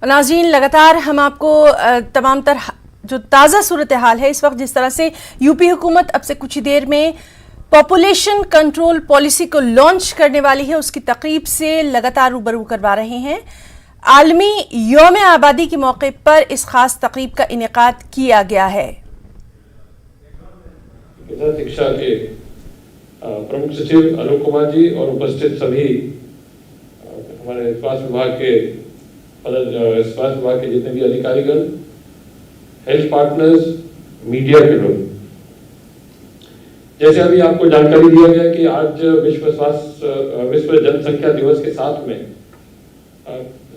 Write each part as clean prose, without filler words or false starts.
नाज़रीन, लगातार हम आपको तमाम तर जो ताज़ा सूरत हाल है इस वक्त, जिस तरह से यूपी हुकूमत अब से कुछ ही देर में पॉपुलेशन कंट्रोल पॉलिसी को लॉन्च करने वाली है, उसकी तकरीब से लगातार रूबरू करवा रहे हैं। आलमी यौम आबादी के मौके पर इस खास तकरीब का इनेकाद किया गया है। शिक्षा के प्रमुख सचिव अलोक कुमार जी और उपस्थित सभी हमारे स्वास्थ्य विभाग के जितने भी अधिकारीगण, हेल्थ पार्टनर्स, मीडिया के लोग, जैसे अभी आपको जानकारी दिया गया कि आज विश्व जनसंख्या दिवस के साथ में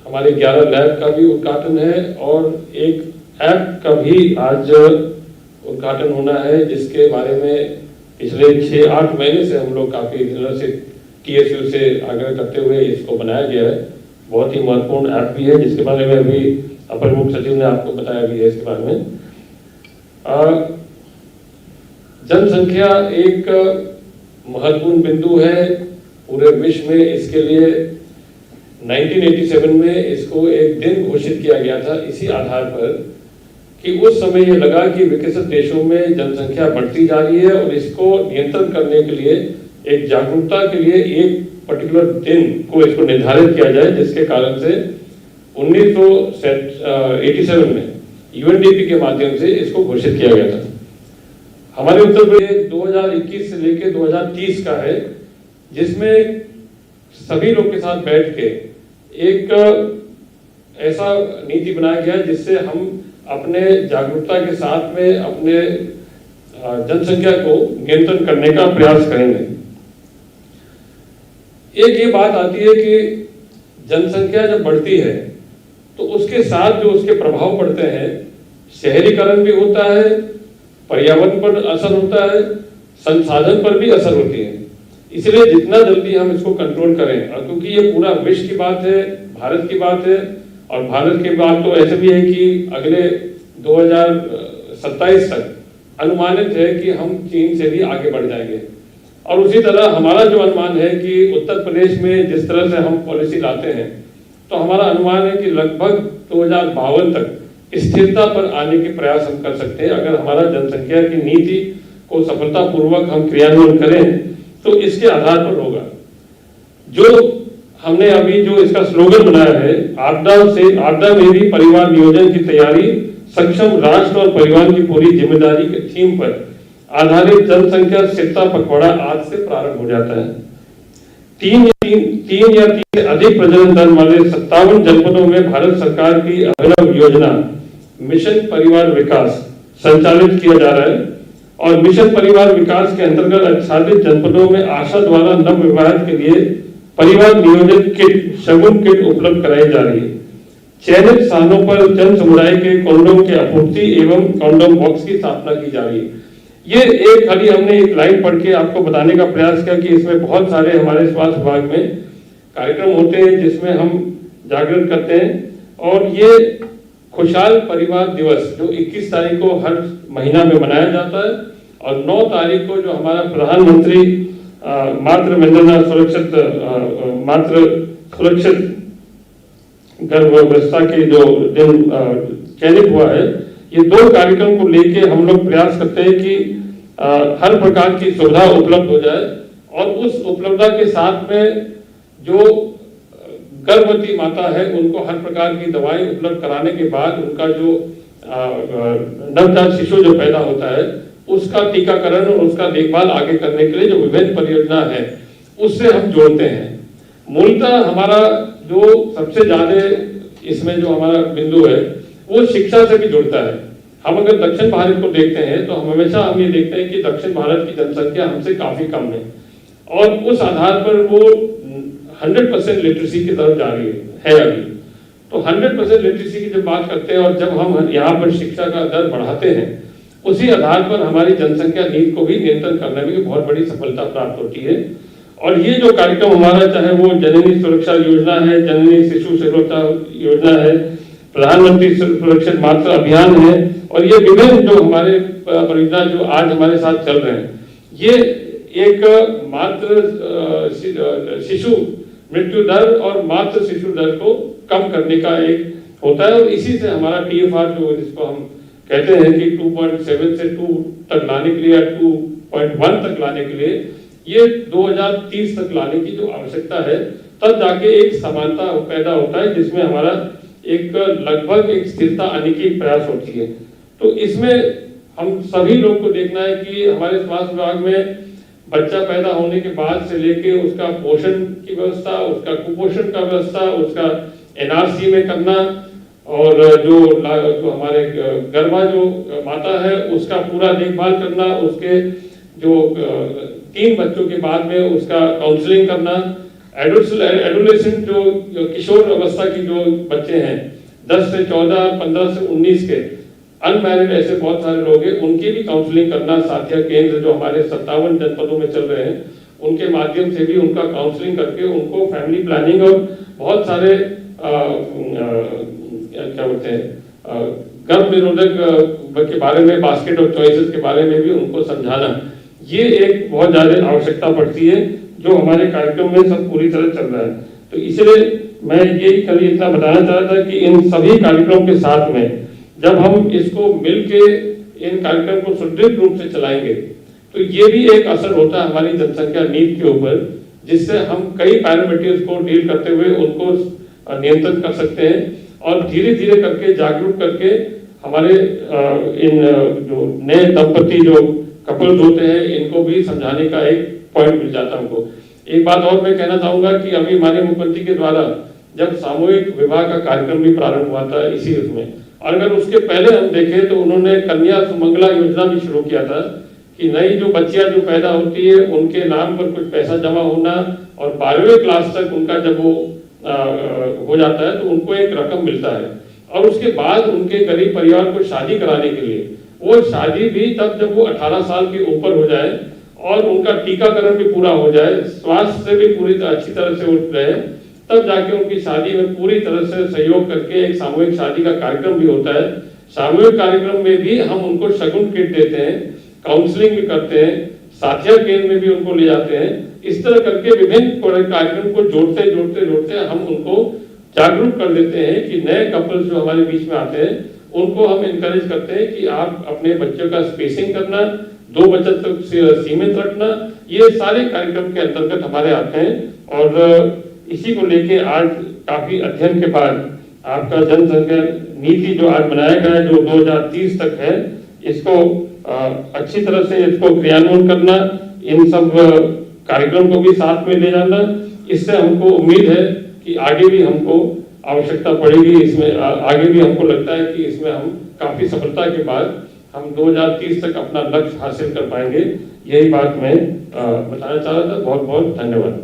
हमारे 11 लैब का भी उद्घाटन है और एक ऐप का भी आज उद्घाटन होना है, जिसके बारे में पिछले 6-8 महीने से हम लोग काफी दिनों से TSU से आग्रह करते हुए इसको बनाया गया है। बहुत ही महत्वपूर्ण ऐप भी है, जिसके बारे में अभी अपर मुख्य सचिव ने आपको बताया भी है। इसके बारे में जनसंख्या एक महत्वपूर्ण बिंदु है पूरे विश्व में। इसके लिए 1987 में इसको एक दिन घोषित किया गया था, इसी आधार पर कि उस समय ये लगा कि विकसित देशों में जनसंख्या बढ़ती जा रही है और इसको नियंत्रण करने के लिए, एक जागरूकता के लिए एक पर्टिकुलर दिन को इसको निर्धारित किया जाए, जिसके कारण से 1987 में UNDP के माध्यम से इसको घोषित किया गया था। हमारे उत्तर प्रदेश 2021 से लेकर 2030 का है, जिसमें सभी लोग के साथ बैठ के एक ऐसा नीति बनाया गया है जिससे हम अपने जागरूकता के साथ में अपने जनसंख्या को नियंत्रण करने का प्रयास करेंगे। एक ये बात आती है कि जनसंख्या जब बढ़ती है तो उसके साथ जो उसके प्रभाव पड़ते हैं, शहरीकरण भी होता है, पर्यावरण पर असर होता है, संसाधन पर भी असर होती है। इसलिए जितना जल्दी हम इसको कंट्रोल करें, और क्योंकि ये पूरा विश्व की बात है, भारत की बात है, और भारत की बात तो ऐसे भी है कि अगले 2027 तक अनुमानित है कि हम चीन से भी आगे बढ़ जाएंगे। और उसी तरह हमारा जो अनुमान है कि उत्तर प्रदेश में जिस तरह से हम पॉलिसी लाते हैं, तो हमारा अनुमान है कि लगभग 2052 तक स्थिरता पर आने के प्रयास हम कर सकते हैं। अगर हमारा जनसंख्या की नीति को सफलतापूर्वक हम क्रियान्वयन करें तो इसके आधार पर होगा। जो हमने अभी जो इसका स्लोगन बनाया है, आपदा में भी परिवार नियोजन की तैयारी, सक्षम राष्ट्र और परिवार की पूरी जिम्मेदारी के थीम पर आधारित जनसंख्या स्थिरता पखवाड़ा आज से प्रारंभ हो जाता है। 3 या 3 से अधिक प्रजनन दर वाले 57 जनपदों में भारत सरकार की अभिनव योजना मिशन परिवार विकास संचालित किया जा रहा है, और मिशन परिवार विकास के अंतर्गत आच्छादित जनपदों में आशा द्वारा नवविवाहित के लिए परिवार नियोजन किट, शगुन किट उपलब्ध कराई जा रही है। चयनित स्थानों पर जन समुदाय के कॉन्डोम की आपूर्ति एवं कॉन्डोम बॉक्स की स्थापना की जा रही है। ये एक खाली हमने एक लाइन पढ़ के आपको बताने का प्रयास किया कि इसमें बहुत सारे हमारे स्वास्थ्य विभाग में कार्यक्रम होते हैं जिसमें हम जागृत करते हैं। और ये खुशहाल परिवार दिवस जो 21 तारीख को हर महीना में मनाया जाता है, और 9 तारीख को जो हमारा प्रधानमंत्री मातृ सुरक्षित गर्भावस्था के जो दिन चयनित हुआ है, ये 2 कार्यक्रम को लेके हम लोग प्रयास करते हैं कि हर प्रकार की सुविधा उपलब्ध हो जाए, और उस उपलब्धता के साथ में जो गर्भवती माता है उनको हर प्रकार की दवाएं उपलब्ध कराने के बाद उनका जो नवजात शिशु जो पैदा होता है उसका टीकाकरण और उसका देखभाल आगे करने के लिए जो विभिन्न परियोजना है उससे हम जोड़ते हैं। मूलतः हमारा जो सबसे ज्यादा इसमें जो हमारा बिंदु है वो शिक्षा से भी जुड़ता है। हम अगर दक्षिण भारत को देखते हैं तो हम हमेशा ये देखते हैं कि दक्षिण भारत की जनसंख्या हमसे काफी कम है, और उस आधार पर वो 100% लिटरेसी की तरफ जा रही है अभी। तो 100% लिटरेसी की जब बात करते हैं और जब हम यहाँ पर शिक्षा का दर बढ़ाते हैं, उसी आधार पर हमारी जनसंख्या नीति को भी नियंत्रण करने में बहुत बड़ी सफलता प्राप्त होती है। और ये जो कार्यक्रम हमारा, चाहे वो जननी सुरक्षा योजना है, जननी शिशु सुरक्षा योजना है, प्रधानमंत्री सुरक्षित मातृ अभियान है, और ये विभिन्न जो हमारे परियोजना जो आज हमारे साथ चल रहे हैं, ये एक मातृ शिशु मृत्यु दर और मातृ शिशु दर को कम करने का एक होता है। और इसी से हमारा TFR जो जिसको हम कहते हैं कि 2.7 से 2 तक लाने के लिए या 2.1 तक लाने के लिए ये 2030 तक लाने की जो आवश्यकता है, तब जाके एक समानता पैदा होता है जिसमें हमारा एक लगभग एक स्थिरता आने की प्रयास होती है। तो इसमें हम सभी लोग को देखना है कि हमारे स्वास्थ्य विभाग में बच्चा पैदा होने के बाद से लेके उसका पोषण की व्यवस्था, उसका कुपोषण का व्यवस्था, उसका NRC में करना और जो हमारे गर्भा जो माता है उसका पूरा देखभाल करना, उसके जो 3 बच्चों के बाद में उसका काउंसलिंग करना, एडोलेसेंट जो किशोर अवस्था की जो बच्चे हैं 10 से 14, 15 से 19 के अनमैरिड ऐसे बहुत सारे लोग हैं, उनकी भी काउंसलिंग करना। साथिया केंद्र जो हमारे 57 जनपदों में चल रहे हैं उनके माध्यम से भी उनका काउंसलिंग करके उनको फैमिली प्लानिंग और बहुत सारे क्या बोलते हैं गर्भ निरोधक के बारे में, बास्केट ऑफ चॉइसेस के बारे में भी उनको समझाना, ये एक बहुत ज्यादा आवश्यकता पड़ती है जो हमारे कार्यक्रम में सब पूरी तरह चल रहा है। तो इसलिए मैं यही कल इतना बताना चाह रहा था कि इन सभी कार्यक्रमों के साथ में जब हम इसको मिलके इन कार्यक्रम को सुदृढ़ रूप से चलाएंगे तो ये भी एक असर होता है हमारी जनसंख्या नीति के ऊपर, जिससे हम कई पैरामीटर्स को डील करते हुए उनको नियंत्रण कर सकते हैं और धीरे धीरे करके जागरूक करके हमारे इन जो नए दंपति जो कपल्स होते हैं इनको भी समझाने का एक पॉइंट मिल जाता है हमको। एक बात और मैं कहना चाहूंगा कि अभी हमारे मुख्यमंत्री के द्वारा जब सामूहिक विवाह का कार्यक्रम भी प्रारंभ हुआ था इसी उसमें, और अगर उसके पहले हम देखें तो उन्होंने कन्या सुमंगला योजना भी शुरू किया था कि नई जो बच्चियां जो पैदा होती है उनके नाम पर कुछ पैसा जमा होना और 12वीं क्लास तक उनका जब वो हो जाता है तो उनको एक रकम मिलता है और उसके बाद उनके गरीब परिवार को शादी कराने के लिए वो शादी भी तब जब वो 18 साल के ऊपर हो जाए और उनका टीकाकरण भी पूरा हो जाए, स्वास्थ्य से भी पूरी अच्छी तरह से उठ रहे, तब जाके उनकी शादी में पूरी तरह से सहयोग करके एक सामूहिक शादी का कार्यक्रम भी होता है। सामूहिक कार्यक्रम में भी हम उनको शगुन किट देते हैं, काउंसलिंग भी करते हैं, साथिया केंद्र में भी उनको ले जाते हैं। इस तरह करके विभिन्न कार्यक्रम को जोड़ते हम उनको जागरूक कर देते हैं कि नए कपल्स जो हमारे बीच में आते हैं उनको हम इनकरेज करते हैं कि आप अपने बच्चों का स्पेसिंग करना, 2 बच्चे तक सीमित रखना, ये सारे कार्यक्रम के अंतर्गत हमारे आते हैं। और इसी को लेके आज काफी अध्ययन के बाद आपका जनसंख्या नीति जो आज बनाया गया है जो 2030 तक है, इसको अच्छी तरह से इसको क्रियान्वयन करना, इन सब कार्यक्रम को भी साथ में ले जाना, इससे हमको उम्मीद है कि आगे भी हमको आवश्यकता पड़ेगी। इसमें आगे भी हमको लगता है कि इसमें हम काफी सफलता के बाद हम 2030 तक अपना लक्ष्य हासिल कर पाएंगे। यही बात मैं बताना चाह रहा था। बहुत बहुत धन्यवाद।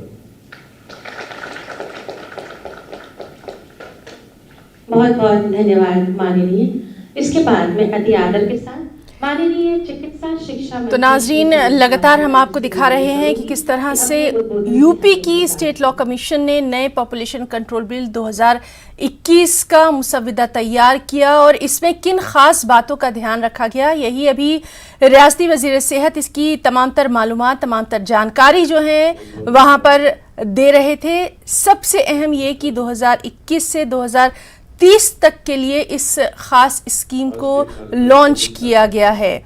बहुत बहुत धन्यवाद माननीय। इसके बाद में अति आदर के साथ माननीय चिकित्सा शिक्षा तो नाजरीन, लगातार हम आपको दिखा रहे हैं कि किस तरह से यूपी की स्टेट लॉ कमीशन ने नए पॉपुलेशन कंट्रोल बिल 2021 का मुसविदा तैयार किया और इसमें किन खास बातों का ध्यान रखा गया, यही अभी रियासती वजीर सेहत इसकी तमाम तर मालूमात, तमाम तर जानकारी जो है वहां पर दे रहे थे। सबसे अहम ये कि 2021 से 2030 तक के लिए इस खास स्कीम को लॉन्च किया गया है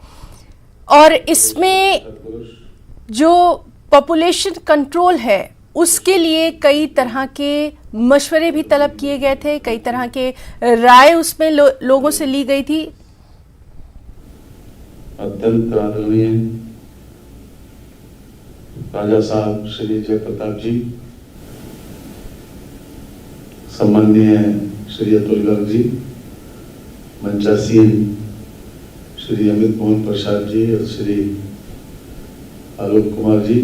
और इसमें जो पॉपुलेशन कंट्रोल है उसके लिए कई तरह के मशवरे भी तलब किए गए थे, कई तरह के राय उसमें लोगों से ली गई थी। अत्यंत आदरणीय राजा साहब श्री जयप्रताप जी, सम्माननीय श्री अतुल गर्ग जी, मंचासीन श्री अमित मोहन प्रसाद जी और श्री आलोक कुमार जी,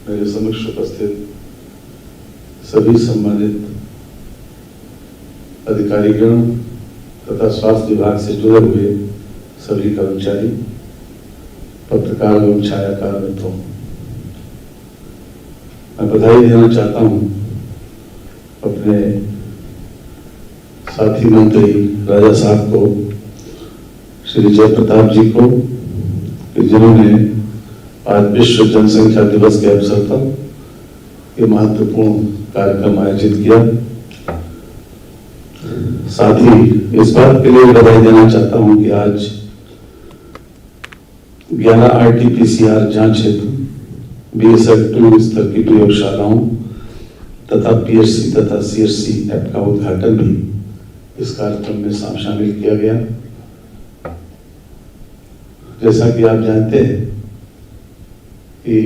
मेरे समक्ष उपस्थित सभी सम्मानित अधिकारीगण तथा स्वास्थ्य विभाग से जुड़े हुए सभी कर्मचारी, पत्रकार एवं छायाकार मित्रों, मैं बधाई देना चाहता हूं अपने साथी मंत्री राजा साहब को, श्री जयप्रताप जी को, कि जिन्होंने आज विश्व जनसंख्या दिवस के अवसर पर ये महत्वपूर्ण कार्यक्रम आयोजित किया। साथ ही इस बात के लिए बधाई देना चाहता हूं कि आज 11 RT-PCR जांच हेतु BSL-2 स्तर की प्रयोगशालाओं तथा PHC तथा CHC ऐप का उद्घाटन भी इस कार्यक्रम में शामिल किया गया। जैसा कि आप जानते हैं कि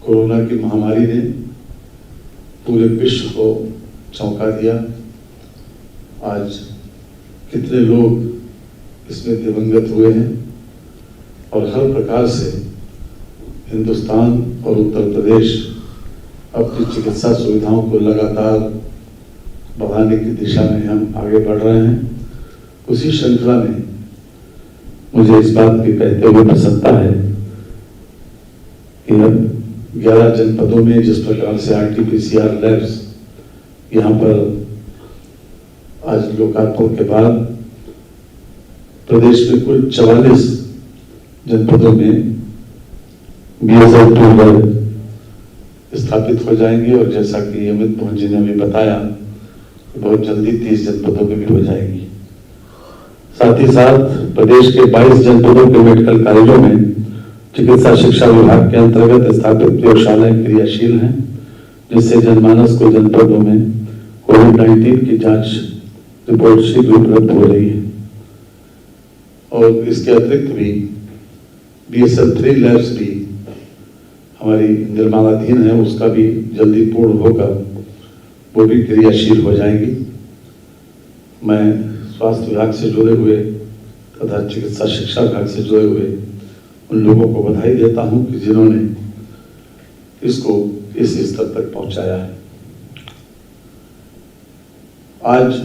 कोरोना की महामारी ने पूरे विश्व को चौंका दिया। आज कितने लोग इसमें दिवंगत हुए हैं और हर प्रकार से हिंदुस्तान और उत्तर प्रदेश अपनी चिकित्सा सुविधाओं को लगातार बढ़ाने की दिशा में हम आगे बढ़ रहे हैं। उसी श्रृंखला में मुझे इस बात की कहते हुए प्रसन्नता है कि अब 11 जनपदों में जिस प्रकार से RT-PCR लैब्स यहाँ पर आज लोकार्पण के बाद प्रदेश में कुल 44 जनपदों में BSL-2 लैब स्थापित हो जाएंगे और जैसा कि अमित मोहन जी ने अभी बताया बहुत जल्दी 30 जनपदों में भी हो जाएगी। साथ ही साथ प्रदेश के 22 जनपदों के मेडिकल कॉलेजों में चिकित्सा शिक्षा विभाग के अंतर्गत स्थापित प्रयोगशालाएं क्रियाशील हैं, जिससे जनमानस को जनपदों में कोविड-19 की जांच रिपोर्ट शीघ्र उपलब्ध हो रही है। और इसके अतिरिक्त भी BSL-3 लैब्स भी हमारी निर्माणाधीन है, उसका भी जल्दी पूर्ण होगा, वो भी क्रियाशील हो जाएंगी। मैं स्वास्थ्य विभाग से जुड़े हुए तथा चिकित्सा शिक्षा विभाग से जुड़े हुए उन लोगों को बधाई देता हूं कि जिन्होंने इसको इस स्तर तक पहुंचाया है। आज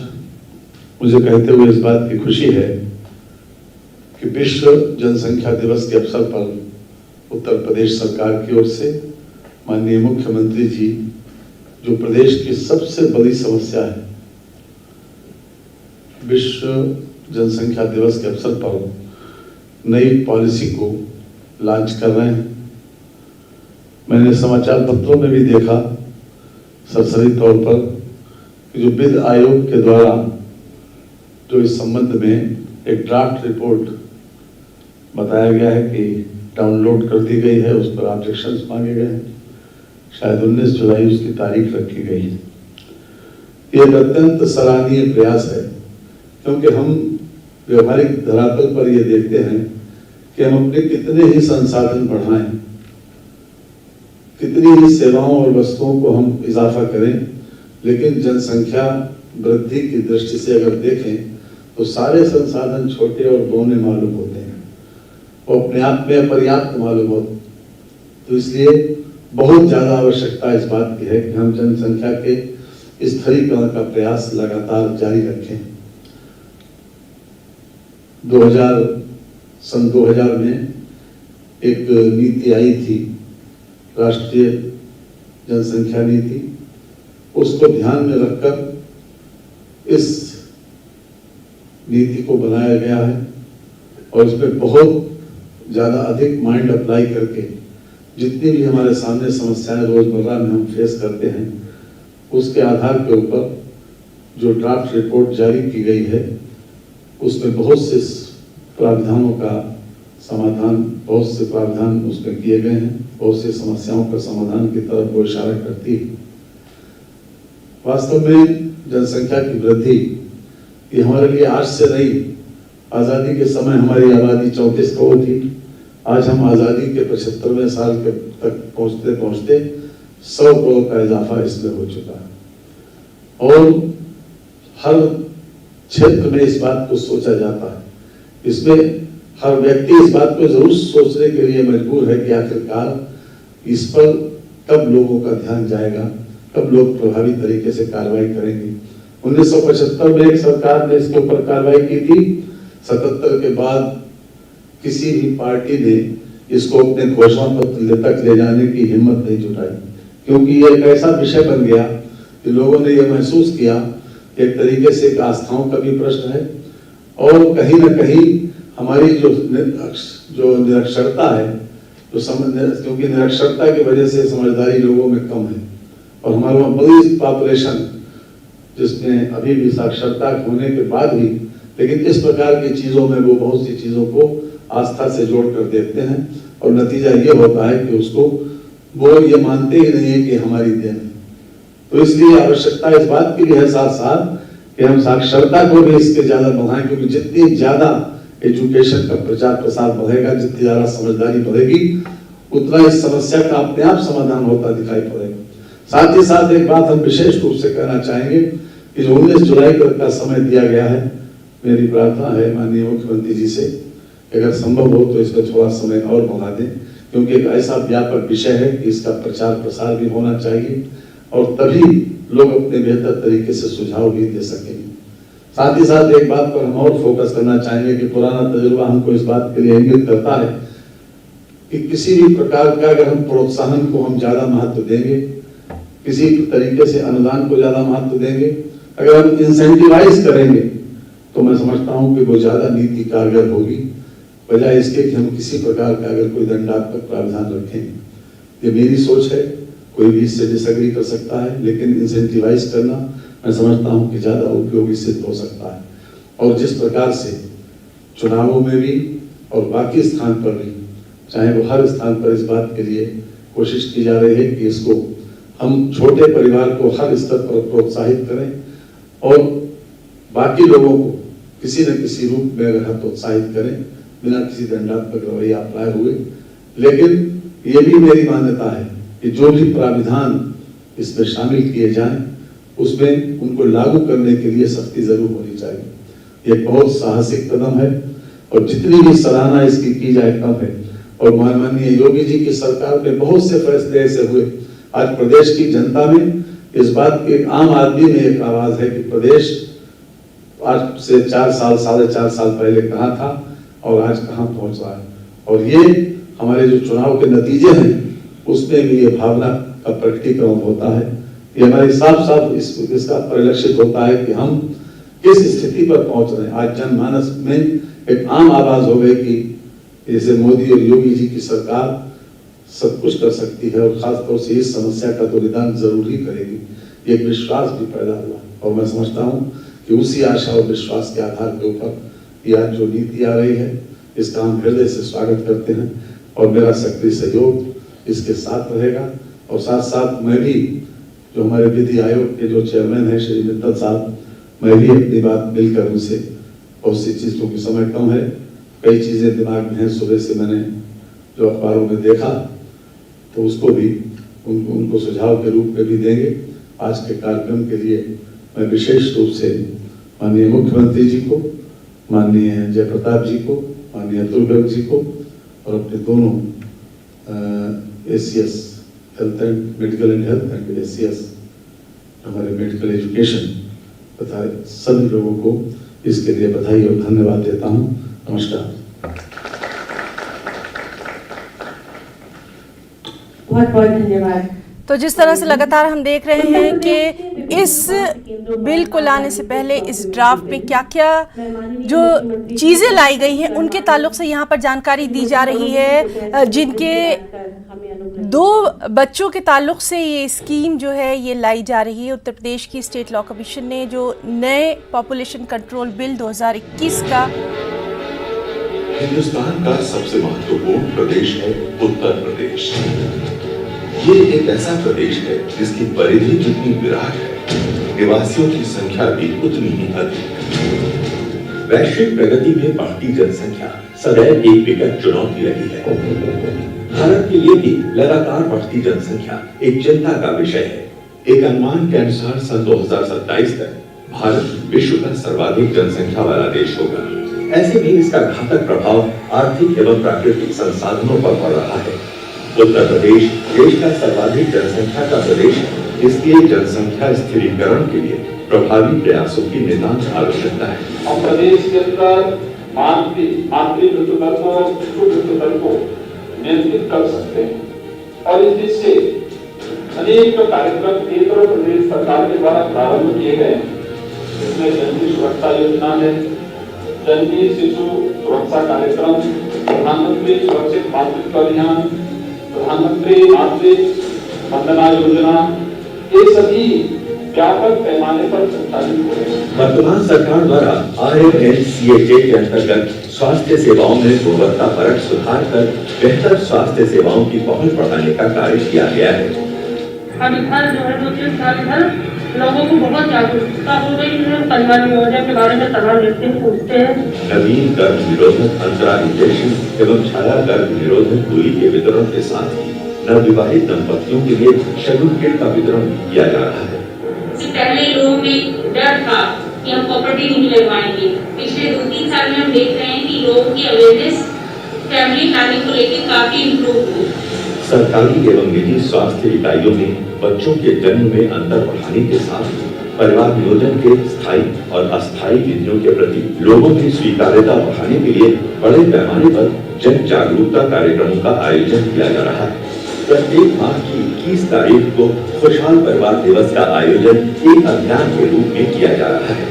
मुझे कहते हुए इस बात की खुशी है कि विश्व जनसंख्या दिवस के अवसर पर उत्तर प्रदेश सरकार की ओर से माननीय मुख्यमंत्री जी, जो प्रदेश की सबसे बड़ी समस्या है, विश्व जनसंख्या दिवस के अवसर पर नई पॉलिसी को लॉन्च कर रहे हैं। मैंने समाचार पत्रों में भी देखा सरसरी तौर पर कि जो वित्त आयोग के द्वारा जो इस संबंध में एक ड्राफ्ट रिपोर्ट बताया गया है कि डाउनलोड कर दी गई है, उस पर ऑब्जेक्शंस मांगे गए हैं। शायद 19 जुलाई उसकी तारीख रखी गई है। ये एक अत्यंत सराहनीय प्रयास है, क्योंकि हम व्यवहारिक धरातल पर ये देखते हैं कि हम अपने कितने ही संसाधन बढ़ाएं, कितनी ही सेवाओं और वस्तुओं को हम इजाफा करें, लेकिन जनसंख्या वृद्धि की दृष्टि से अगर देखें तो सारे संसाधन छोटे और बौने मालूम होते हैं और अपने आप में अपर्याप्त मालूम होते। तो इसलिए बहुत ज्यादा आवश्यकता इस बात की है कि हम जनसंख्या के स्थिरीकरण का प्रयास लगातार जारी रखें। 2000 में एक नीति आई थी, राष्ट्रीय जनसंख्या नीति, उसको ध्यान में रखकर इस नीति को बनाया गया है और इसमें बहुत ज़्यादा अधिक माइंड अप्लाई करके जितनी भी हमारे सामने समस्याएं रोजमर्रा में हम फेस करते हैं, उसके आधार के ऊपर जो ड्राफ्ट रिपोर्ट जारी की गई है, उसमें बहुत से प्रावधानों का समाधान, बहुत से प्रावधान उसमें किए गए हैं, बहुत सी समस्याओं का समाधान की तरफ वो इशारा करती है। वास्तव में जनसंख्या की वृद्धि ये हमारे लिए आज से नहीं, आज़ादी के समय हमारी आबादी 34 करोड़ थी, आज हम आज़ादी के 75वें साल के तक पहुँचते पहुँचते 100 करोड़ का इजाफा इसमें हो चुका है। और हर क्षेत्र में इस बात को सोचा जाता है, इसमें हर व्यक्ति इस बात को जरूर सोचने के लिए मजबूर है कि आखिरकार इस पर कब लोगों का ध्यान जाएगा, कब लोग प्रभावी तरीके से कार्रवाई करेंगे। 1975 में एक सरकार ने इसके ऊपर कार्रवाई की थी, 77 के बाद किसी भी पार्टी ने इसको अपने घोषणा पत्र तक ले जाने की हिम्मत नहीं जुटाई, क्योंकि ये एक ऐसा विषय बन गया कि लोगों ने ये महसूस किया एक तरीके से एक आस्थाओं का भी प्रश्न है और कहीं ना कहीं हमारी जो निरक्षरता है, क्योंकि निरक्षरता की वजह से समझदारी लोगों में कम है और हमारे वहाँ बड़ी पॉपुलेशन जिसमें अभी भी साक्षरता होने के बाद भी, लेकिन इस प्रकार की चीजों में वो बहुत सी चीजों को आस्था से जोड़ कर देखते हैं और नतीजा ये होता है कि उसको वो ये मानते ही नहीं है कि हमारी देन है। तो इसलिए आवश्यकता इस बात की भी है साथ साथ कि हम साक्षरता को भी इसके ज्यादा बढ़ाएं, क्योंकि जितनी ज्यादा एजुकेशन का प्रचार प्रसार बढ़ेगा, जितनी ज्यादा समझदारी बढ़ेगी, उतना इस समस्या का अपने आप समाधान होता दिखाई पड़ेगा। साथ ही साथ एक बात हम विशेष रूप से कहना चाहेंगे कि जो 19 जुलाई का समय दिया गया है, मेरी प्रार्थना है माननीय मुख्यमंत्री जी से, अगर संभव हो तो इसमें थोड़ा समय और बढ़ा दें, क्योंकि एक ऐसा व्यापक विषय है कि इसका प्रचार प्रसार भी होना चाहिए और तभी लोग अपने बेहतर तरीके से सुझाव भी दे सकेंगे। साथ ही साथ एक बात पर हम और फोकस करना चाहेंगे कि पुराना तजुर्बा हमको इस बात के लिए इंगित करता है कि किसी भी प्रकार का अगर हम प्रोत्साहन को हम ज्यादा महत्व देंगे, किसी तरीके से अनुदान को ज्यादा महत्व देंगे, अगर हम इंसेंटिवाइज करेंगे, तो मैं समझता हूं कि वो ज्यादा नीति कारगर होगी, बजाय इसके कि हम किसी प्रकार का अगर कोई दंडात्मक प्रावधान रखें। ये मेरी सोच है, कोई भी इससे डिसएग्री कर सकता है, लेकिन इंसेंटिवाइज करना मैं समझता हूं कि ज्यादा उपयोगी सिद्ध हो सकता है। और जिस प्रकार से चुनावों में भी और बाकी स्थान पर भी, चाहे वो हर स्थान पर इस बात के लिए कोशिश की जा रही है कि इसको हम छोटे परिवार को हर स्तर पर प्रोत्साहित करें और बाकी लोगों को किसी न किसी रूप में अगर प्रोत्साहित करें, बिना किसी दंडात्मक रवैया अपनाए हुए। लेकिन ये भी मेरी मान्यता है कि जो भी प्राविधान इसमें शामिल किए जाएं, उसमें उनको लागू करने के लिए सख्ती जरूर होनी चाहिए। ये बहुत साहसिक कदम है और जितनी भी सराहना इसकी की जाए कम है। और माननीय योगी जी की सरकार में बहुत से फैसले ऐसे हुए, आज प्रदेश की जनता में इस बात के, आम आदमी में एक आवाज है कि प्रदेश आज से 4 साल 4.5 साल पहले कहाँ था और आज कहाँ पहुंच रहा है। और ये हमारे जो चुनाव के नतीजे हैं उसमें भी ये भावना का प्रकटीकरण होता है। ये हमारी साफ इसका परिलक्षित होता है कि हम किस स्थिति पर पहुंच रहे हैं। आज जनमानस में एक आम आवाज हो गई कि जैसे मोदी और योगी जी की सरकार सब कुछ कर सकती है और खासतौर से इस समस्या का तो निदान जरूर ही करेगी। एक विश्वास भी पैदा हुआ और मैं समझता हूं कि उसी आशा और विश्वास के आधार के ऊपर ये आज जो नीति आ रही है, इसका हम हृदय से स्वागत करते हैं और मेरा सक्रिय सहयोग इसके साथ रहेगा। और साथ साथ मैं भी, जो हमारे विधि आयोग के जो चेयरमैन है श्री मित्तल साहब, मैं भी अपनी बात मिलकर उनसे बहुत सी चीज, क्योंकि समय कम है, कई चीजें दिमाग में हैं, सुबह से मैंने जो अखबारों में देखा तो उसको भी उनको सुझाव के रूप में भी देंगे। आज के कार्यक्रम के लिए मैं विशेष रूप से माननीय मुख्यमंत्री जी को, माननीय जयप्रताप जी को, माननीय अतुल गर्ग जी को और अपने दोनों ACS health and medical and health and ACS हमारे मेडिकल एजुकेशन तथा सभी लोगों को इसके लिए बधाई और धन्यवाद देता हूं। नमस्कार। बहुत बहुत धन्यवाद। तो जिस तरह से लगातार हम देख रहे हैं कि इस बिल को लाने से पहले इस ड्राफ्ट में क्या क्या जो चीज़ें लाई गई हैं उनके ताल्लुक से यहाँ पर जानकारी दी जा रही है। जिनके 2 बच्चों के ताल्लुक से ये स्कीम जो है ये लाई जा रही है। उत्तर प्रदेश की स्टेट लॉ कमीशन ने जो नए पॉपुलेशन कंट्रोल बिल 2021 का, हिंदुस्तान का सबसे महत्वपूर्ण प्रदेश है उत्तर प्रदेश। ये एक ऐसा प्रदेश है जिसकी परिधि जितनी विराट है, निवासियों की संख्या भी उतनी ही अधिक। वैश्विक प्रगति में बढ़ती जनसंख्या सदैव एक विकट चुनौती रही है। भारत के लिए भी लगातार बढ़ती जनसंख्या एक चिंता का विषय है। एक अनुमान के अनुसार सन 2027 तक भारत विश्व का सर्वाधिक जनसंख्या वाला देश होगा। ऐसे में इसका घातक प्रभाव आर्थिक एवं प्राकृतिक संसाधनों पर पड़ रहा है। उत्तर प्रदेश देश का सर्वाधिक जनसंख्या का प्रदेश है, इसलिए जनसंख्या स्थिरीकरण के लिए प्रभावी प्रयासों की नितांत आवश्यकता है। हम प्रदेश के अंदर मातृ मृत्यु दर को, शिशु मृत्यु दर को नियंत्रित कर सकते हैं और इस दिशा से अनेक कार्यक्रम केंद्र और प्रदेश सरकार के द्वारा प्रारंभ किए गए। इसमें जननी सुरक्षा योजना है, जननी शिशु सुरक्षा कार्यक्रम, प्रधानमंत्री सुरक्षित मातृत्व अभियान, प्रधानमंत्री मातृ वंदना योजना, ये सभी व्यापक पैमाने पर संचालित हो रहे हैं। वर्तमान सरकार द्वारा RMNCHA के अंतर्गत स्वास्थ्य सेवाओं में गुणवत्ता परक सुधार कर बेहतर स्वास्थ्य सेवाओं की पहुंच बढ़ाने का कार्य किया गया है। अब इधर जो है 2-3 साल इधर लोगों को बहुत जागरूकता हो रही है, परिवार नियोजन के बारे में सलाह लेते हैं, पूछते हैं। नवीन गर्भ निरोधक अंतराल इंजेक्शन एवं छाया गर्भ निरोधक सुई के वितरण के साथ ही नवविवाहित दंपतियों के लिए शगुन किट का वितरण किया जा रहा है। इससे पहले लोगों में डर था कि हम प्रॉपर्टी नहीं लगवाएंगे। पिछले 2-3 साल में हम देख रहे हैं कि लोगों की अवेयरनेस फैमिली प्लानिंग को लेकर काफी इम्प्रूव हुई। सरकारी एवं निजी स्वास्थ्य इकाइयों में बच्चों के जन्म में अंतर बढ़ाने के साथ परिवार नियोजन के स्थायी और अस्थायी विधियों के प्रति लोगों की स्वीकार्यता बढ़ाने के लिए बड़े पैमाने पर जन जागरूकता कार्यक्रमों का आयोजन किया जा रहा है। प्रत्येक माह की 21 तारीख को खुशहाल परिवार दिवस का आयोजन एक अभियान के रूप में किया जा रहा है।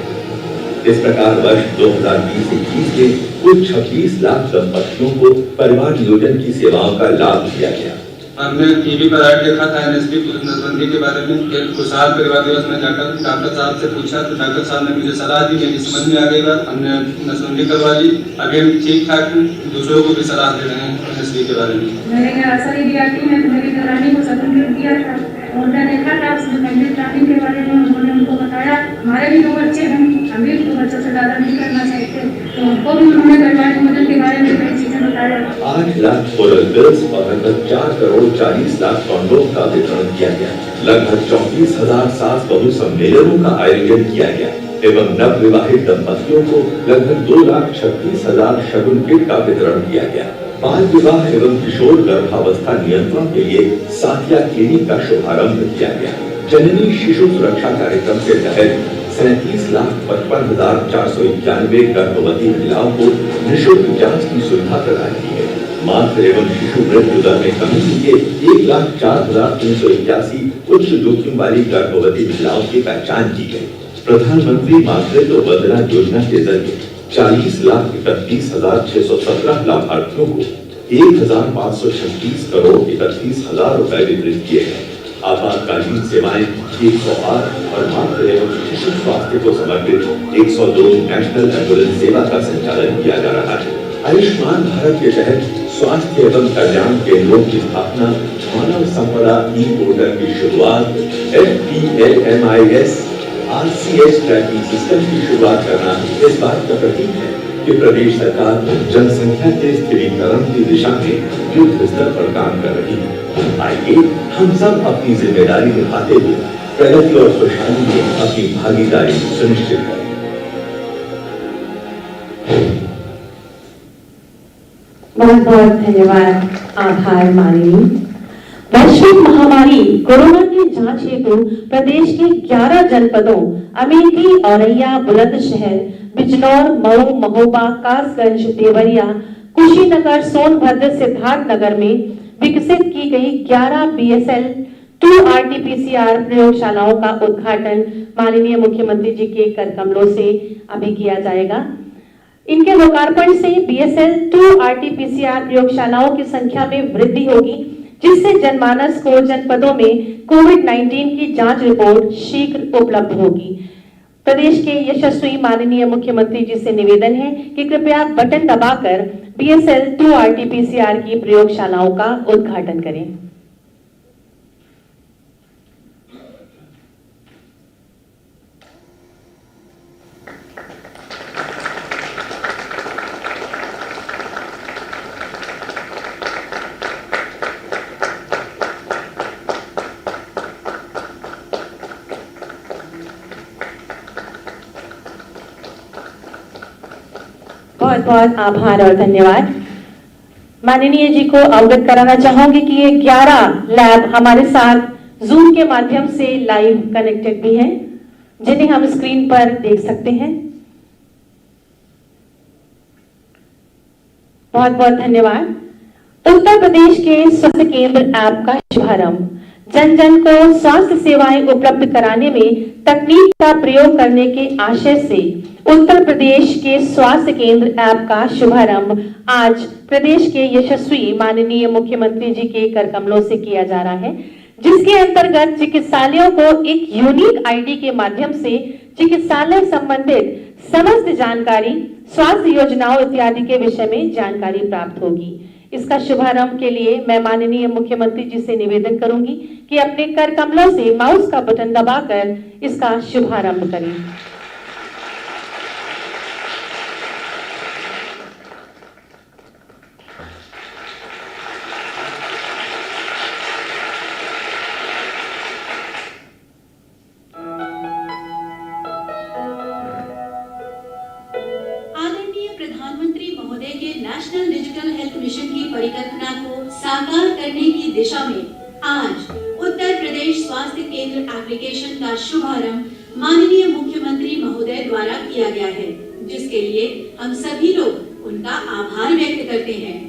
इस प्रकार वर्ष 2020-21 के कुल 26 लाख दंपतियों को परिवार नियोजन की सेवाओं का लाभ दिया गया। हमने टीवी पर ऐड देखा था NSP नसबंदी के बारे में कि खुशहाल परिवार दिवस में जाकर डॉक्टर साहब से पूछा तो डॉक्टर साहब ने मुझे सलाह दी, मेरी समझ में आ गई बात, हमने नसबंदी करवा ली। अभी हम ठीक ठाक दूसरों को भी सलाह दे रहे हैं NSP के बारे में। मैंने आशा दिया कि मैं मेरी घरानी को सर्टिफिकेट दिया था, उन्होंने देखा था उसमें फैमिली प्लानिंग के बारे में उन्होंने उनको बताया हमारे भी 2 बच्चे हैं, हम भी 2 बच्चों से ज़्यादा नहीं करना चाहते, तो उनको भी उन्होंने परिवार नियोजन के बारे में कई चीज़ें बताया। 8 लाख ओरल पिल्स और लगभग 4 करोड़ 40 लाख कॉन्डोम का वितरण किया गया। लगभग 34,000 सास बहु सम्मेलनों का आयोजन किया गया एवं नव विवाहित दंपतियों को लगभग 2,36,000 शगुन किट का वितरण किया गया। बाल विवाह एवं किशोर गर्भावस्था नियंत्रण के लिए साथिया क्लिनिक का शुभारंभ किया गया। जननी शिशु सुरक्षा कार्यक्रम के तहत 37,55,491 गर्भवती महिलाओं को निःशुल्क जांच की सुविधा प्रदान की गई। मातृ एवं शिशु मृत्यु दर में कमी के लिए 1,04,381 उच्च जोखिम वाली गर्भवती महिलाओं की पहचान की गई। प्रधानमंत्री मातृत्व वंदना योजना के जरिए 40,31,617 लाभार्थियों को 1,536 करोड़ 31,000 रुपए वितरित किए गए। आपातकालीन सेवाएं 108 और मातृ एवं शिशु स्वास्थ्य को समर्पित 102 नेशनल एम्बुलेंस सेवा का संचालन किया जा रहा है। आयुष्मान भारत के तहत स्वास्थ्य एवं कल्याण केंद्रों की स्थापना, मानव संपदा ई-पोर्टल की शुरुआत, FPLMIS RCH ट्रैकिंग सिस्टम की शुरुआत करना इस बात का प्रतीक है कि प्रदेश सरकार जनसंख्या के स्थिरीकरण की दिशा में युद्ध स्तर पर काम कर रही है। आइए हम सब अपनी जिम्मेदारी निभाते हुए प्रगति और खुशहाली में अपनी भागीदारी सुनिश्चित करें। बहुत बहुत धन्यवाद, आभार माननीय। वैश्विक महामारी कोरोना की जांच हेतु प्रदेश के 11 जनपदों अमेठी, औरैया, बुलंदशहर, बिजनौर, मऊ, महोबा, कासगंज, देवरिया, कुशीनगर, सोनभद्र, सिद्धार्थनगर में विकसित की गई 11 BSL 2 RT-PCR प्रयोगशालाओं का उद्घाटन माननीय मुख्यमंत्री जी के कर कमलों से अभी किया जाएगा। इनके लोकार्पण से BSL 2 RT-PCR प्रयोगशालाओं की संख्या में वृद्धि होगी, जिससे जनमानस को जनपदों में कोविड-19 की जांच रिपोर्ट शीघ्र उपलब्ध होगी। प्रदेश के यशस्वी माननीय मुख्यमंत्री जी से निवेदन है कि कृपया बटन दबाकर BSL 2 RT-PCR की प्रयोगशालाओं का उद्घाटन करें। बहुत बहुत आभार और धन्यवाद। माननीय जी को अवगत कराना चाहूंगी कि ये 11 लैब हमारे साथ जूम के माध्यम से लाइव कनेक्टेड भी हैं, जिन्हें हम स्क्रीन पर देख सकते हैं। बहुत बहुत धन्यवाद। उत्तर प्रदेश के स्वास्थ्य केंद्र ऐप का शुभारंभ जन जन को स्वास्थ्य सेवाएं उपलब्ध कराने में तकनीक का प्रयोग करने के आशय से उत्तर प्रदेश के स्वास्थ्य केंद्र ऐप का शुभारंभ आज प्रदेश के यशस्वी माननीय मुख्यमंत्री जी के कर कमलों से किया जा रहा है। जिसके अंतर्गत चिकित्सालयों को एक यूनिक आईडी के माध्यम से चिकित्सालय संबंधित समस्त जानकारी, स्वास्थ्य योजनाओं इत्यादि के विषय में जानकारी प्राप्त होगी। इसका शुभारंभ के लिए मैं माननीय मुख्यमंत्री जी से निवेदन करूंगी कि अपने कर कमलों से माउस का बटन दबाकर इसका शुभारंभ करें। प्रधानमंत्री महोदय के नेशनल डिजिटल हेल्थ मिशन की परिकल्पना को साकार करने की दिशा में आज उत्तर प्रदेश स्वास्थ्य केंद्र एप्लीकेशन का शुभारंभ माननीय मुख्यमंत्री महोदय द्वारा किया गया है, जिसके लिए हम सभी लोग उनका आभार व्यक्त करते हैं।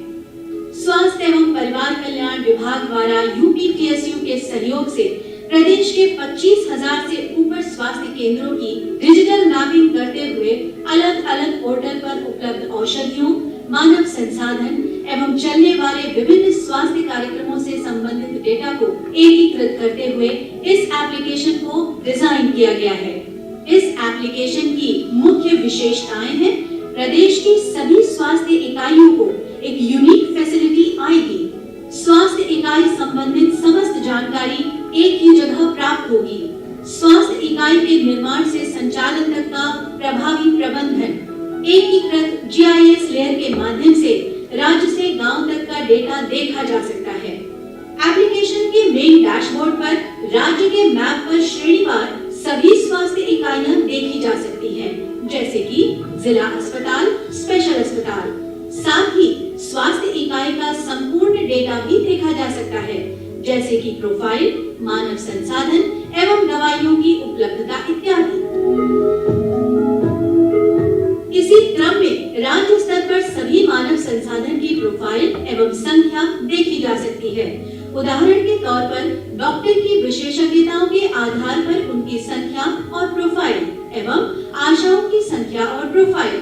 स्वास्थ्य एवं परिवार कल्याण विभाग द्वारा यूपीपीएसयू के सहयोग से प्रदेश के 25,000 से ऊपर स्वास्थ्य केंद्रों की डिजिटल मैपिंग करते हुए अलग अलग पोर्टल पर उपलब्ध औषधियों, मानव संसाधन एवं चलने वाले विभिन्न स्वास्थ्य कार्यक्रमों से संबंधित डेटा को एकीकृत करते हुए इस एप्लीकेशन को डिजाइन किया गया है। इस एप्लीकेशन की मुख्य विशेषताएं हैं प्रदेश की सभी स्वास्थ्य इकाइयों को एक यूनिक फैसिलिटी आईडी, स्वास्थ्य इकाई संबंधित समस्त जानकारी एक ही जगह प्राप्त होगी। स्वास्थ्य इकाई के निर्माण से संचालन तक का प्रभावी प्रबंधन एकीकृत जीआईएस लेयर के माध्यम से राज्य से गांव तक का डेटा देखा जा सकता है। एप्लीकेशन के मेन डैशबोर्ड पर राज्य के मैप पर श्रेणीवार सभी स्वास्थ्य इकाइयां देखी जा सकती हैं, जैसे कि जिला अस्पताल, स्पेशल अस्पताल। साथ ही स्वास्थ्य इकाई का संपूर्ण डेटा भी देखा जा सकता है, जैसे कि प्रोफाइल, मानव संसाधन एवं दवाइयों की उपलब्धता इत्यादि। इसी क्रम में राज्य स्तर पर सभी मानव संसाधन की प्रोफाइल एवं संख्या देखी जा सकती है। उदाहरण के तौर पर डॉक्टर की विशेषज्ञताओं के आधार पर उनकी संख्या और प्रोफाइल एवं आशाओं की संख्या और प्रोफाइल।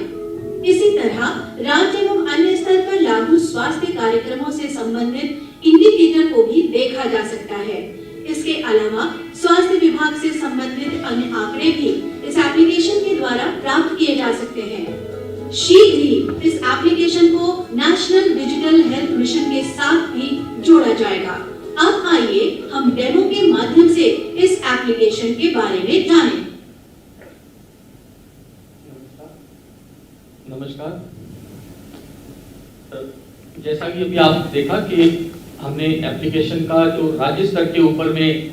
इसी तरह राज्य एवं अन्य स्तर पर लागू स्वास्थ्य कार्यक्रमों से संबंधित इंडिकेटर को भी देखा जा सकता है। इसके अलावा स्वास्थ्य विभाग से संबंधित अन्य आंकड़े भी इस एप्लीकेशन के द्वारा प्राप्त किए जा सकते हैं। शीघ्र ही इस एप्लीकेशन को नेशनल डिजिटल हेल्थ मिशन के साथ भी जोड़ा जाएगा। अब आइए हम डेमो के माध्यम से इस एप्लीकेशन के बारे में जानें। नमस्कार। जैसा कि अभी आप देखा कि हमने एप्लीकेशन का जो राज्य स्तर के ऊपर में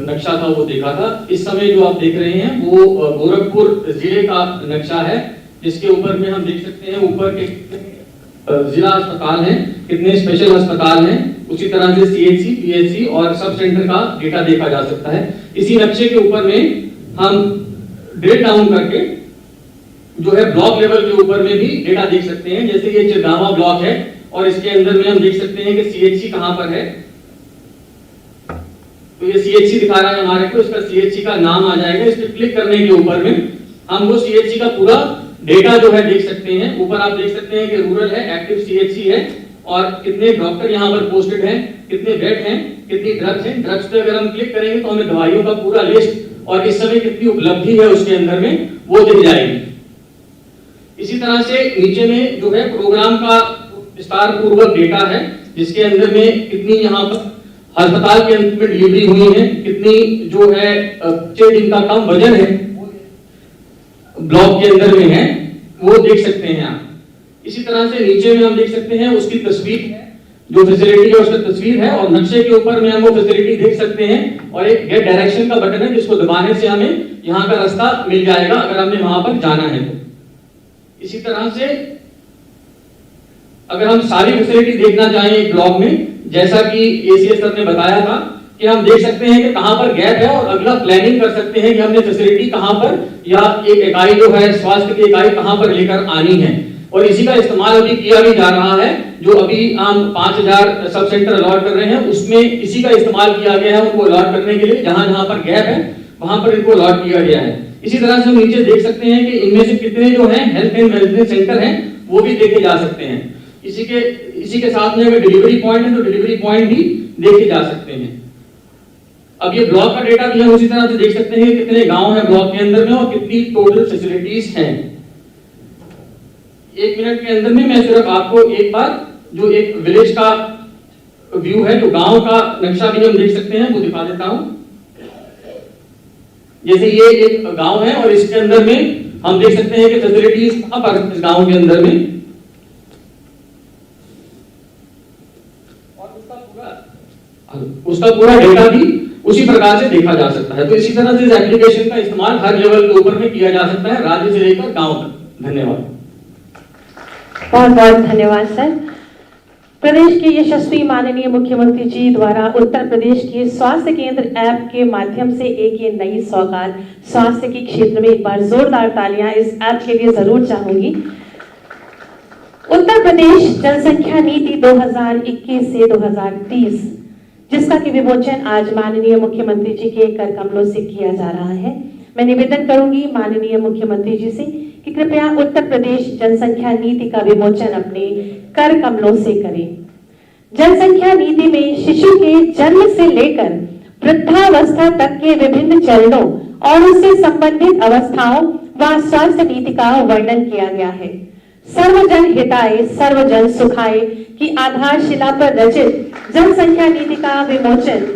नक्शा था वो देखा था। इस समय जो आप देख रहे हैं वो गोरखपुर जिले का नक्शा है, जिसके ऊपर में हम देख सकते हैं ऊपर के जिला अस्पताल हैं, कितने स्पेशल अस्पताल हैं, उसी तरह से सीएचसी, पीएचसी और सब सेंटर का डेटा देखा जा सकता है। इसी नक्शे के ऊपर में हम ड्रिल डाउन करके जो है ब्लॉक लेवल के ऊपर में भी डेटा देख सकते हैं। जैसे ये चिरगावा ब्लॉक है और इसके अंदर में हम देख सकते हैं कि सीएचसी कहां पर है। तो ये सीएचसी दिखा रहा है हमारे को, इसका सीएचसी का नाम आ जाएगा। इस पर क्लिक करने के ऊपर में हम वो सीएचसी का पूरा डेटा जो है देख सकते हैं। ऊपर आप देख सकते हैं कि रूरल है, एक्टिव सीएचसी है और कितने डॉक्टर यहाँ पर पोस्टेड हैं, कितने बेड हैं, कितनी ड्रग्स हैं। ड्रग्स पे अगर हम क्लिक करेंगे तो हमें दवाइयों का पूरा लिस्ट और इस समय कितनी उपलब्धि है उसके अंदर में वो दिख जाएगी। इसी तरह से नीचे में जो है प्रोग्राम का विस्तार पूर्वक डेटा है, जिसके अंदर में कितनी यहाँ पर अस्पताल के अंत में डिलीवरी हुई है, कितनी जो है बच्चे जिनका कम वजन है ब्लॉक के अंदर में है, वो देख सकते हैं आप। इसी तरह से नीचे में हम देख सकते हैं उसकी तस्वीर है, जो फैसिलिटी है उसका तस्वीर है और नक्शे के ऊपर में हम वो फैसिलिटी देख सकते हैं और एक गेट डायरेक्शन का बटन है जिसको दबाने से हमें यहाँ का रास्ता मिल जाएगा अगर हमने वहां पर जाना है तो। इसी तरह से अगर हम सारी फैसिलिटी देखना चाहें एक ब्लॉक में, जैसा कि एसीएस सर ने बताया था कि हम देख सकते हैं कि कहां पर गैप है और अगला प्लानिंग कर सकते हैं कि हमने फैसिलिटी कहां पर या एक इकाई जो है स्वास्थ्य की इकाई कहां पर लेकर आनी है। और इसी का इस्तेमाल अभी किया भी जा रहा है। जो अभी हम 5000 सब सेंटर अलॉट कर रहे हैं उसमें इसी का इस्तेमाल किया गया है उनको अलॉट करने के लिए। जहां जहां पर गैप है वहां पर इनको अलॉट किया गया है। इसी तरह से हम नीचे देख सकते हैं कि इनमें से कितने जो हैं हेल्थ एंड वेलनेस सेंटर हैं वो भी देखे जा सकते हैं। इसी के साथ में अगर डिलीवरी पॉइंट है तो डिलीवरी पॉइंट भी देखे जा सकते हैं। अब ये ब्लॉक का डेटा भी हम उसी तरह से देख सकते हैं कितने गांव हैं ब्लॉक के अंदर में और कितनी टोटल फैसिलिटीज हैं। 1 मिनट के अंदर में मैं सिर्फ आपको एक बार जो एक विलेज का व्यू है, जो गांव का नक्शा भी हम देख सकते हैं, वो दिखा देता हूं। जैसे ये एक गांव है और इसके अंदर में हम देख सकते हैं कि फैसिलिटीज कहां पर इस गांव के अंदर में, और उसका पूरा डेटा भी उसी प्रकार से देखा जा सकता है। तो इसी तरह से इस एप्लीकेशन का इस्तेमाल हर लेवल के ऊपर में किया जा सकता है, राज्य से लेकर गांव तक। धन्यवाद। बहुत बहुत धन्यवाद सर। प्रदेश के यशस्वी माननीय मुख्यमंत्री जी द्वारा उत्तर प्रदेश के स्वास्थ्य केंद्र ऐप के माध्यम से एक ये नई सौगात स्वास्थ्य के क्षेत्र में, एक बार जोरदार तालियां इस ऐप के लिए जरूर चाहूंगी। उत्तर प्रदेश जनसंख्या नीति 2021 से 2030 जिसका कि विमोचन आज माननीय मुख्यमंत्री जी के कर कमलों से किया जा रहा है। मैं निवेदन करूंगी माननीय मुख्यमंत्री जी से कि कृपया उत्तर प्रदेश जनसंख्या नीति का विमोचन अपने कर कमलों से करें। जनसंख्या नीति में शिशु के जन्म से लेकर वृद्धावस्था तक के विभिन्न चरणों और उससे संबंधित अवस्थाओं व स्वास्थ्य नीति का वर्णन किया गया है। सर्वजन हिताय सर्वजन सुखाय की आधारशिला पर रचित जनसंख्या नीति का विमोचन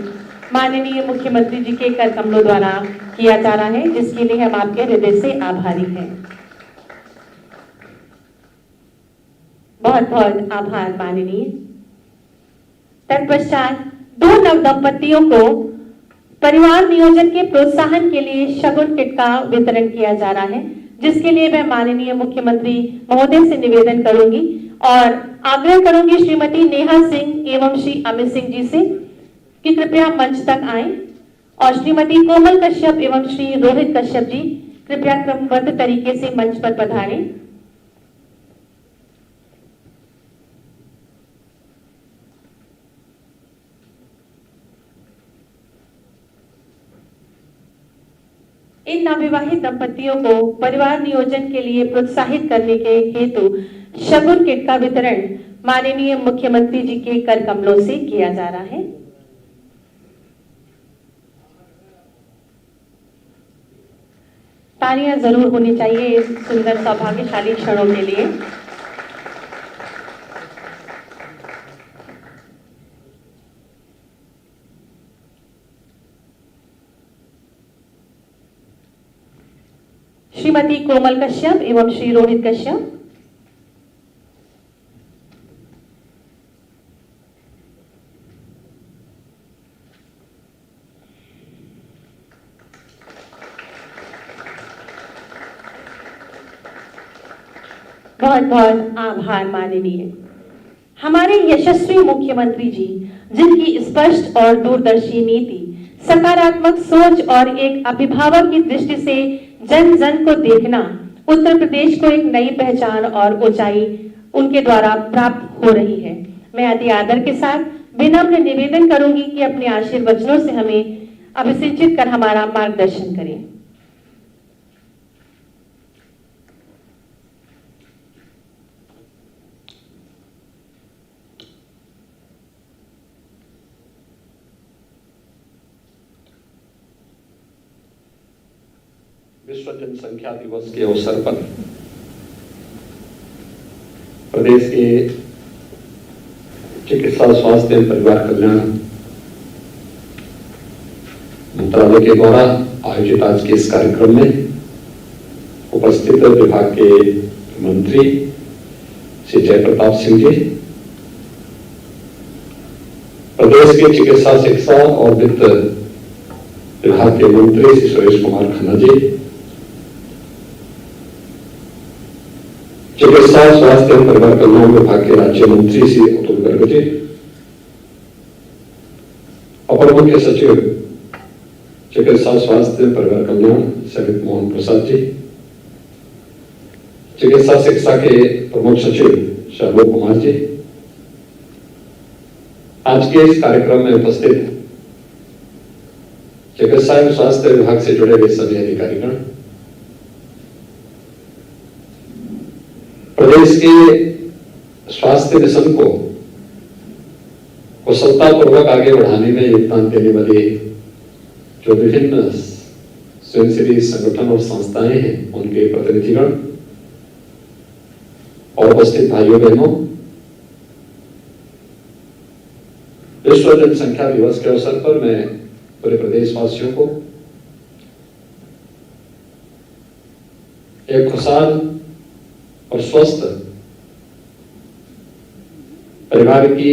माननीय मुख्यमंत्री जी के कर कमलों द्वारा किया जा रहा है, जिसके लिए हम आपके हृदय से आभारी हैं। बहुत बहुत आभार माननीय। तत्पश्चात 2 नवदंपतियों को परिवार नियोजन के प्रोत्साहन के लिए शगुन किट का वितरण किया जा रहा है, जिसके लिए मैं माननीय मुख्यमंत्री महोदय से निवेदन करूंगी और आग्रह करूंगी श्रीमती नेहा सिंह एवं श्री अमित सिंह जी से कि कृपया मंच तक आएं और श्रीमती कोमल कश्यप एवं श्री रोहित कश्यप जी कृपया क्रमबद्ध तरीके से मंच पर पधारें। इन नवविवाहित दंपतियों को परिवार नियोजन के लिए प्रोत्साहित करने के हेतु शगुन किट का वितरण माननीय मुख्यमंत्री जी के कर कमलों से किया जा रहा है। तालियां जरूर होनी चाहिए इस सुंदर सौभाग्यशाली क्षणों के लिए। श्रीमती कोमल कश्यप एवं श्री रोहित कश्यप। बहुत बहुत आभार माननीय। हमारे यशस्वी मुख्यमंत्री जी जिनकी स्पष्ट और दूरदर्शी नीति, सकारात्मक सोच और एक अभिभावक की दृष्टि से जन जन को देखना उत्तर प्रदेश को एक नई पहचान और ऊंचाई उनके द्वारा प्राप्त हो रही है। मैं अति आदर के साथ विनम्र निवेदन करूंगी कि अपने आशीर्वचनों से हमें अभिषेचित कर हमारा मार्गदर्शन करें। विश्व जनसंख्या दिवस के अवसर पर प्रदेश के चिकित्सा स्वास्थ्य एवं परिवार कल्याण मंत्रालय के द्वारा आयोजित आज के इस कार्यक्रम में उपस्थित विभाग के मंत्री श्री जयप्रताप सिंह जी, प्रदेश के चिकित्सा शिक्षा और वित्त विभाग के मंत्री श्री सुरेश कुमार खन्ना जी, चिकित्सा स्वास्थ्य एवं परिवार कल्याण विभाग के राज्य मंत्री श्री अतुल गर्ग जी, अपर मुख्य सचिव चिकित्सा स्वास्थ्य एवं परिवार कल्याण समित मोहन प्रसाद जी, चिकित्सा शिक्षा के प्रमुख सचिव शैलोक कुमार जी, आज के इस कार्यक्रम में उपस्थित चिकित्सा एवं स्वास्थ्य विभाग से जुड़े हुए सभी अधिकारीगण, प्रदेश के स्वास्थ्य मिशन को कुशलतापूर्वक आगे बढ़ाने में योगदान देने वाले जो विभिन्न स्वयंसेवी संगठन और संस्थाएं हैं, उनके प्रतिनिधिगण और उपस्थित भाइयों बहनों, विश्व जनसंख्या दिवस के अवसर पर मैं पूरे प्रदेशवासियों को एक खुशहाल और स्वस्थ परिवार की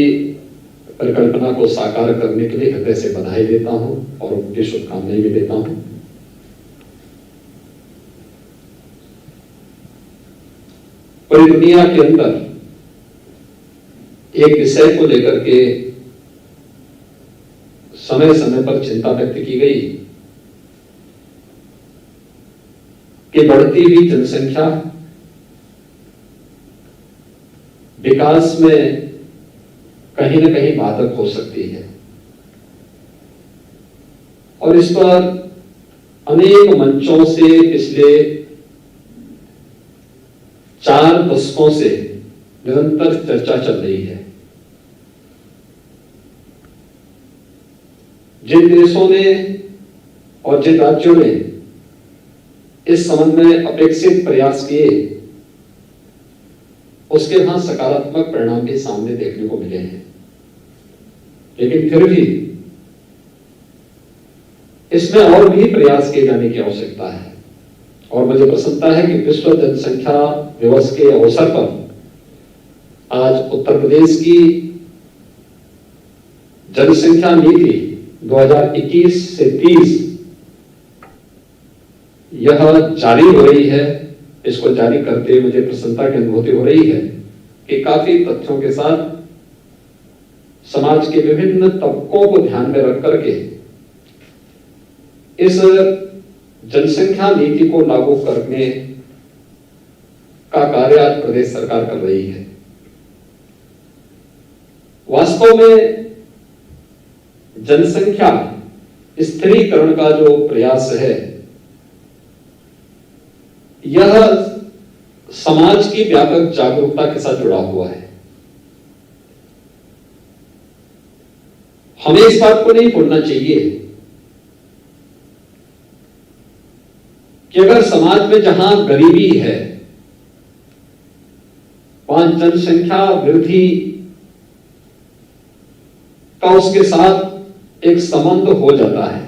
परिकल्पना को साकार करने के लिए हृदय से बधाई देता हूं और उनकी शुभकामनाएं भी देता हूं। पूरी दुनिया के अंदर एक विषय को लेकर के समय समय पर चिंता व्यक्त की गई कि बढ़ती हुई जनसंख्या विकास में कहीं न कहीं बाधक हो सकती है, और इस पर अनेक मंचों से पिछले 4 दशकों से निरंतर चर्चा चल रही है। जिन देशों ने और जिन राज्यों ने इस संबंध में अपेक्षित प्रयास किए, उसके वहां सकारात्मक परिणाम भी सामने देखने को मिले हैं, लेकिन फिर भी इसमें और भी प्रयास किए जाने की आवश्यकता है। और मुझे प्रसन्नता है कि विश्व जनसंख्या दिवस के अवसर पर आज उत्तर प्रदेश की जनसंख्या नीति 2021 से 30 यह जारी हो रही है। इसको जारी करते हुए मुझे प्रसन्नता की अनुभूति हो रही है कि काफी तथ्यों के साथ समाज के विभिन्न तबकों को ध्यान में रख करके इस जनसंख्या नीति को लागू करने का कार्य आज प्रदेश सरकार कर रही है। वास्तव में जनसंख्या स्थिरीकरण का जो प्रयास है, यह समाज की व्यापक जागरूकता के साथ जुड़ा हुआ है। हमें इस बात को नहीं भूलना चाहिए कि अगर समाज में जहां गरीबी है, वहां जनसंख्या वृद्धि का उसके साथ एक संबंध हो जाता है,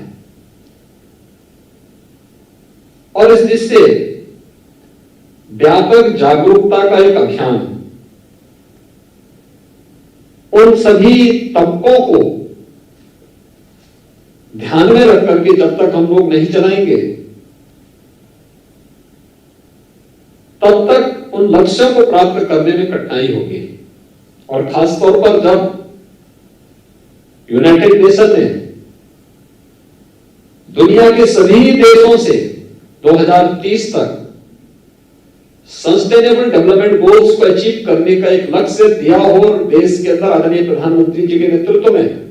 और इस दृष्टि से व्यापक जागरूकता का एक अभियान उन सभी तबकों को ध्यान में रख करके जब तक हम लोग नहीं चलाएंगे, तब तक उन लक्ष्यों को प्राप्त करने में कठिनाई होगी। और खासतौर पर जब यूनाइटेड नेशन ने दुनिया के सभी देशों से 2030 तक सस्टेनेबल डेवलपमेंट गोल्स को अचीव करने का एक लक्ष्य दिया हो, और देश के अंदर आदरणीय प्रधानमंत्री जी के नेतृत्व में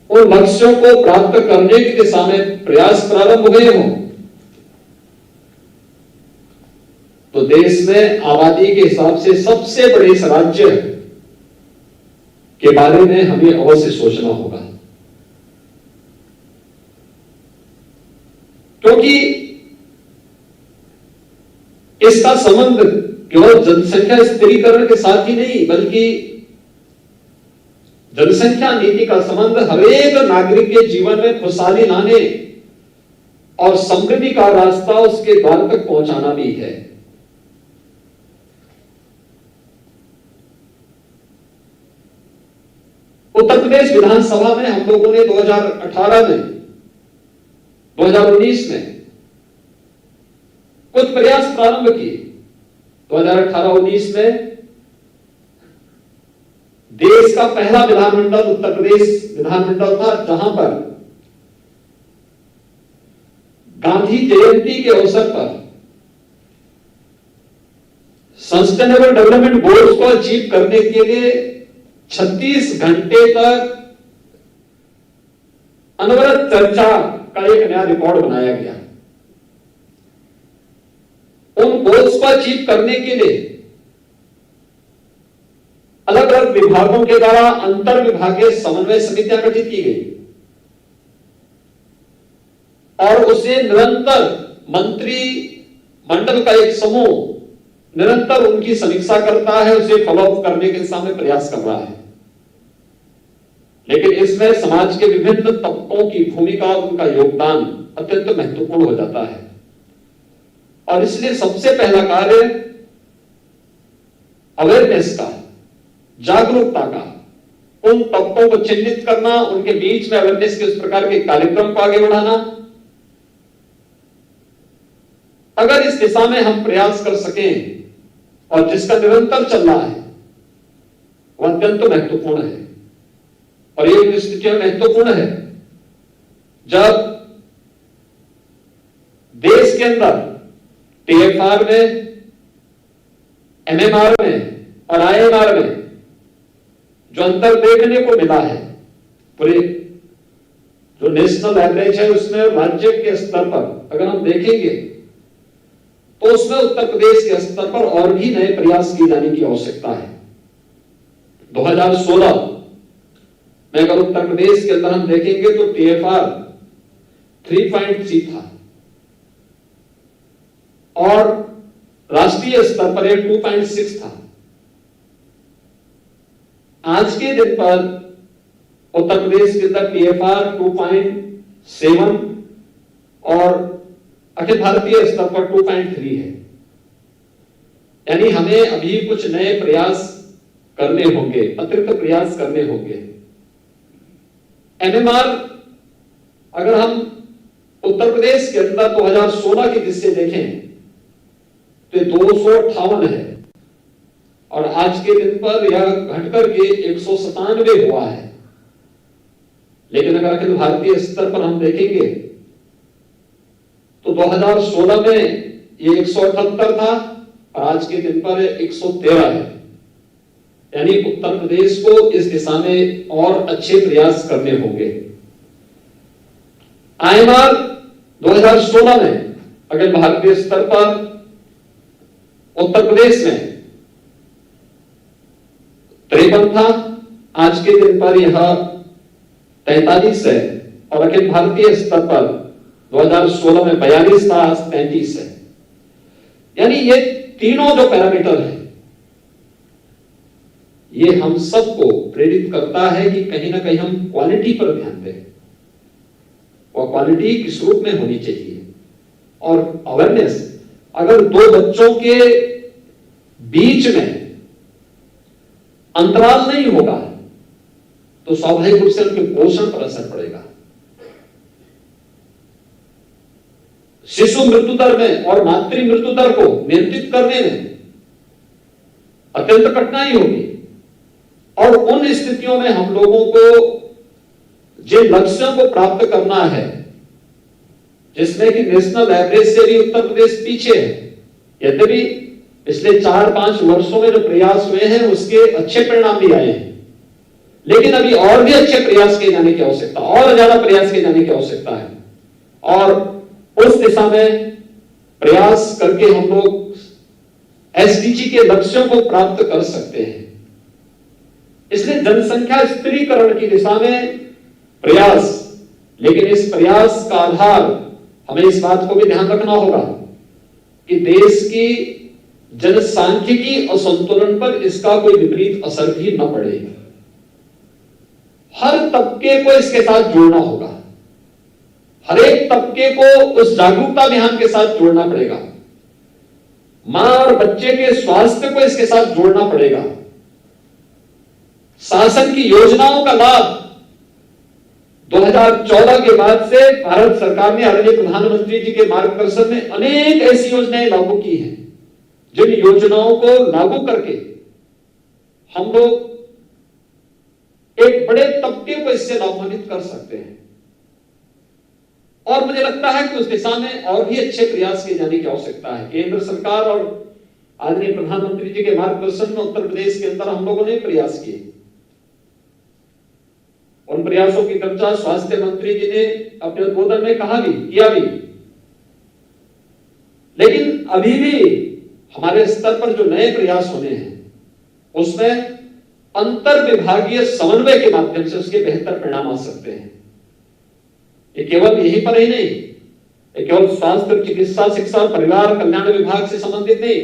उन लक्ष्यों को प्राप्त करने की दिशा में प्रयास प्रारंभ हुए हों, तो देश में आबादी के हिसाब से सबसे बड़े इस राज्य के बारे में हमें अवश्य सोचना होगा, क्योंकि इसका संबंध केवल जनसंख्या स्थिरीकरण के साथ ही नहीं, बल्कि जनसंख्या नीति का संबंध हर एक नागरिक के जीवन में खुशहाली लाने और समृद्धि का रास्ता उसके द्वार तक पहुंचाना भी है। उत्तर प्रदेश विधानसभा में हम लोगों ने 2018 में 2019 में कुछ प्रयास प्रारंभ किए। 2018-19 में देश का पहला विधानमंडल उत्तर प्रदेश विधानमंडल था, जहां पर गांधी जयंती के अवसर पर सस्टेनेबल डेवलपमेंट गोल्स को अचीव करने के लिए 36 घंटे तक अनवरत चर्चा का एक नया रिकॉर्ड बनाया गया। उन गोल्स को अचीव करने के लिए अलग अलग विभागों के द्वारा अंतर विभागीय समन्वय समितियां गठित की गई, और उसे निरंतर मंत्री मंडल का एक समूह निरंतर उनकी समीक्षा करता है, उसे फॉलोअप करने के दिशा में प्रयास कर रहा है। लेकिन इसमें समाज के विभिन्न तबकों की भूमिका और उनका योगदान अत्यंत महत्वपूर्ण हो जाता है। और इसलिए सबसे पहला कार्य अवेयरनेस का, जागरूकता का, उन तबकों को चिन्हित करना, उनके बीच में अवेयरनेस के उस प्रकार के कार्यक्रम को आगे बढ़ाना। अगर इस दिशा में हम प्रयास कर सकें और जिसका निरंतर चल रहा है वह अत्यंत महत्वपूर्ण है। और ये स्थिति महत्वपूर्ण है जब देश के अंदर टीएफआर में, एमएमआर में और आईएमआर में जो अंतर देखने को मिला है, पूरे जो नेशनल एवरेज है उसमें राज्य के स्तर पर अगर हम देखेंगे तो उसमें उत्तर प्रदेश के स्तर पर और भी नए प्रयास किए जाने की आवश्यकता है। 2016 में अगर उत्तर प्रदेश के अंदर हम देखेंगे तो टीएफआर 3.3 था और राष्ट्रीय स्तर पर 2.6 था। आज के दिन पर उत्तर प्रदेश के अंदर टीएफआर 2.7 और अखिल भारतीय स्तर पर 2.3 है। यानी हमें अभी कुछ नए प्रयास करने होंगे, अतिरिक्त प्रयास करने होंगे। एमएमआर अगर हम उत्तर प्रदेश के अंदर 2016 की दृष्टि से देखें तो 258 है और आज के दिन पर यह घटकर के 197 हुआ है। लेकिन अगर अखिल भारतीय स्तर पर हम देखेंगे तो 2016 में ये 178 था और आज के दिन पर 113 है। यानी उत्तर प्रदेश को इस दिशा में और अच्छे प्रयास करने होंगे। आईएमआर 2016 में अगर भारतीय स्तर पर उत्तर प्रदेश में 53 था, आज के दिन पर यह 43 है और अखिल भारतीय स्तर पर 2016 में 42 था, आज 33 है। यानी ये तीनों जो पैरामीटर है ये हम सबको प्रेरित करता है कि कहीं ना कहीं हम क्वालिटी पर ध्यान दें और क्वालिटी किस रूप में होनी चाहिए। और अवेयरनेस अगर दो बच्चों के बीच में अंतराल नहीं होगा तो स्वाभाविक रूप से उनके पोषण पर असर पड़ेगा। शिशु मृत्यु दर में और मातृ मृत्यु दर को नियंत्रित करने में अत्यंत कठिनाई होगी। और उन स्थितियों में हम लोगों को जिन लक्ष्यों को प्राप्त करना है जिसमें कि नेशनल एवरेज से भी उत्तर प्रदेश पीछे है, यद्यपि पिछले 4-5 वर्षों में जो प्रयास हुए हैं उसके अच्छे परिणाम भी आए हैं, लेकिन अभी और भी अच्छे प्रयास किए जाने की आवश्यकता, और ज्यादा प्रयास किए जाने की आवश्यकता है। और उस दिशा में प्रयास करके हम लोग एसडीजी के लक्ष्यों को प्राप्त कर सकते हैं। इसलिए जनसंख्या स्थिरीकरण की दिशा में प्रयास, लेकिन इस प्रयास का आधार हमें इस बात को भी ध्यान रखना होगा कि देश की जनसांख्यिकी असंतुलन पर इसका कोई विपरीत असर भी न पड़े। हर तबके को इसके साथ जोड़ना होगा, हर एक तबके को उस जागरूकता अभियान के साथ जोड़ना पड़ेगा, मां और बच्चे के स्वास्थ्य को इसके साथ जोड़ना पड़ेगा। शासन की योजनाओं का लाभ 2014 के बाद से भारत सरकार ने आदरणीय प्रधानमंत्री जी के मार्गदर्शन में अनेक ऐसी योजनाएं लागू की हैं, जिन योजनाओं को लागू करके हम लोग एक बड़े तबके को इससे लाभान्वित कर सकते हैं। और मुझे लगता है कि उस दिशा में और भी अच्छे प्रयास किए जाने की आवश्यकता है। केंद्र सरकार और आदरणीय प्रधानमंत्री जी के मार्गदर्शन में उत्तर प्रदेश के अंदर हम लोगों ने प्रयास किए। उन प्रयासों की चर्चा स्वास्थ्य मंत्री जी ने अपने उद्बोधन में कहा भी, किया भी, लेकिन अभी भी हमारे स्तर पर जो नए प्रयास होने हैं उसमें अंतर विभागीय समन्वय के माध्यम से उसके बेहतर परिणाम आ सकते हैं। ये केवल यहीं पर ही नहीं, ये केवल स्वास्थ्य, चिकित्सा, शिक्षा और परिवार कल्याण विभाग से संबंधित नहीं,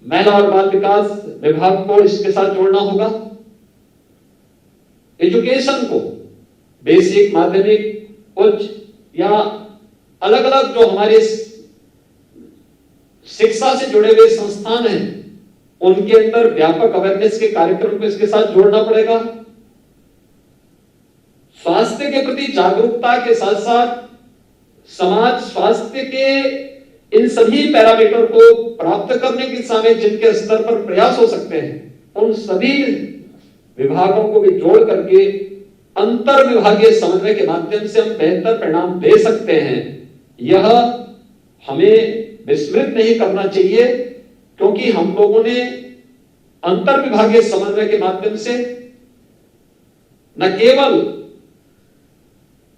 महिला और बाल विकास विभाग को इसके साथ जोड़ना होगा। एजुकेशन को बेसिक, माध्यमिक, उच्च या अलग अलग जो हमारे शिक्षा से जुड़े हुए संस्थान हैं उनके अंदर व्यापक अवेयरनेस के कार्यक्रम को इसके साथ जोड़ना पड़ेगा। स्वास्थ्य के प्रति जागरूकता के साथ साथ समाज स्वास्थ्य के इन सभी पैरामीटर को प्राप्त करने की दिशा में जिनके स्तर पर प्रयास हो सकते हैं उन सभी विभागों को भी जोड़ करके अंतर विभागीय समन्वय के माध्यम से हम बेहतर परिणाम दे सकते हैं। यह हमें विस्मृत नहीं करना चाहिए, क्योंकि हम लोगों ने अंतर विभागीय समन्वय के माध्यम से न केवल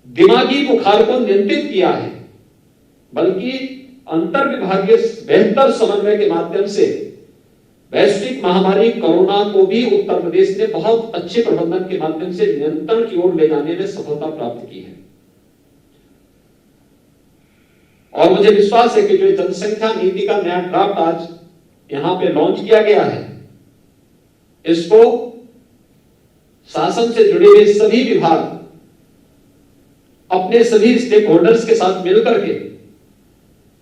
दिमागी बुखार को नियंत्रित किया है, बल्कि अंतर विभागीय बेहतर समन्वय के माध्यम से वैश्विक महामारी कोरोना को भी उत्तर प्रदेश ने बहुत अच्छे प्रबंधन के माध्यम से नियंत्रण की ओर ले जाने में सफलता प्राप्त की है। और मुझे विश्वास है कि जो जनसंख्या नीति का नया ड्राफ्ट आज यहां पे लॉन्च किया गया है, इसको शासन से जुड़े हुए सभी विभाग अपने सभी स्टेक होल्डर्स के साथ मिलकर के,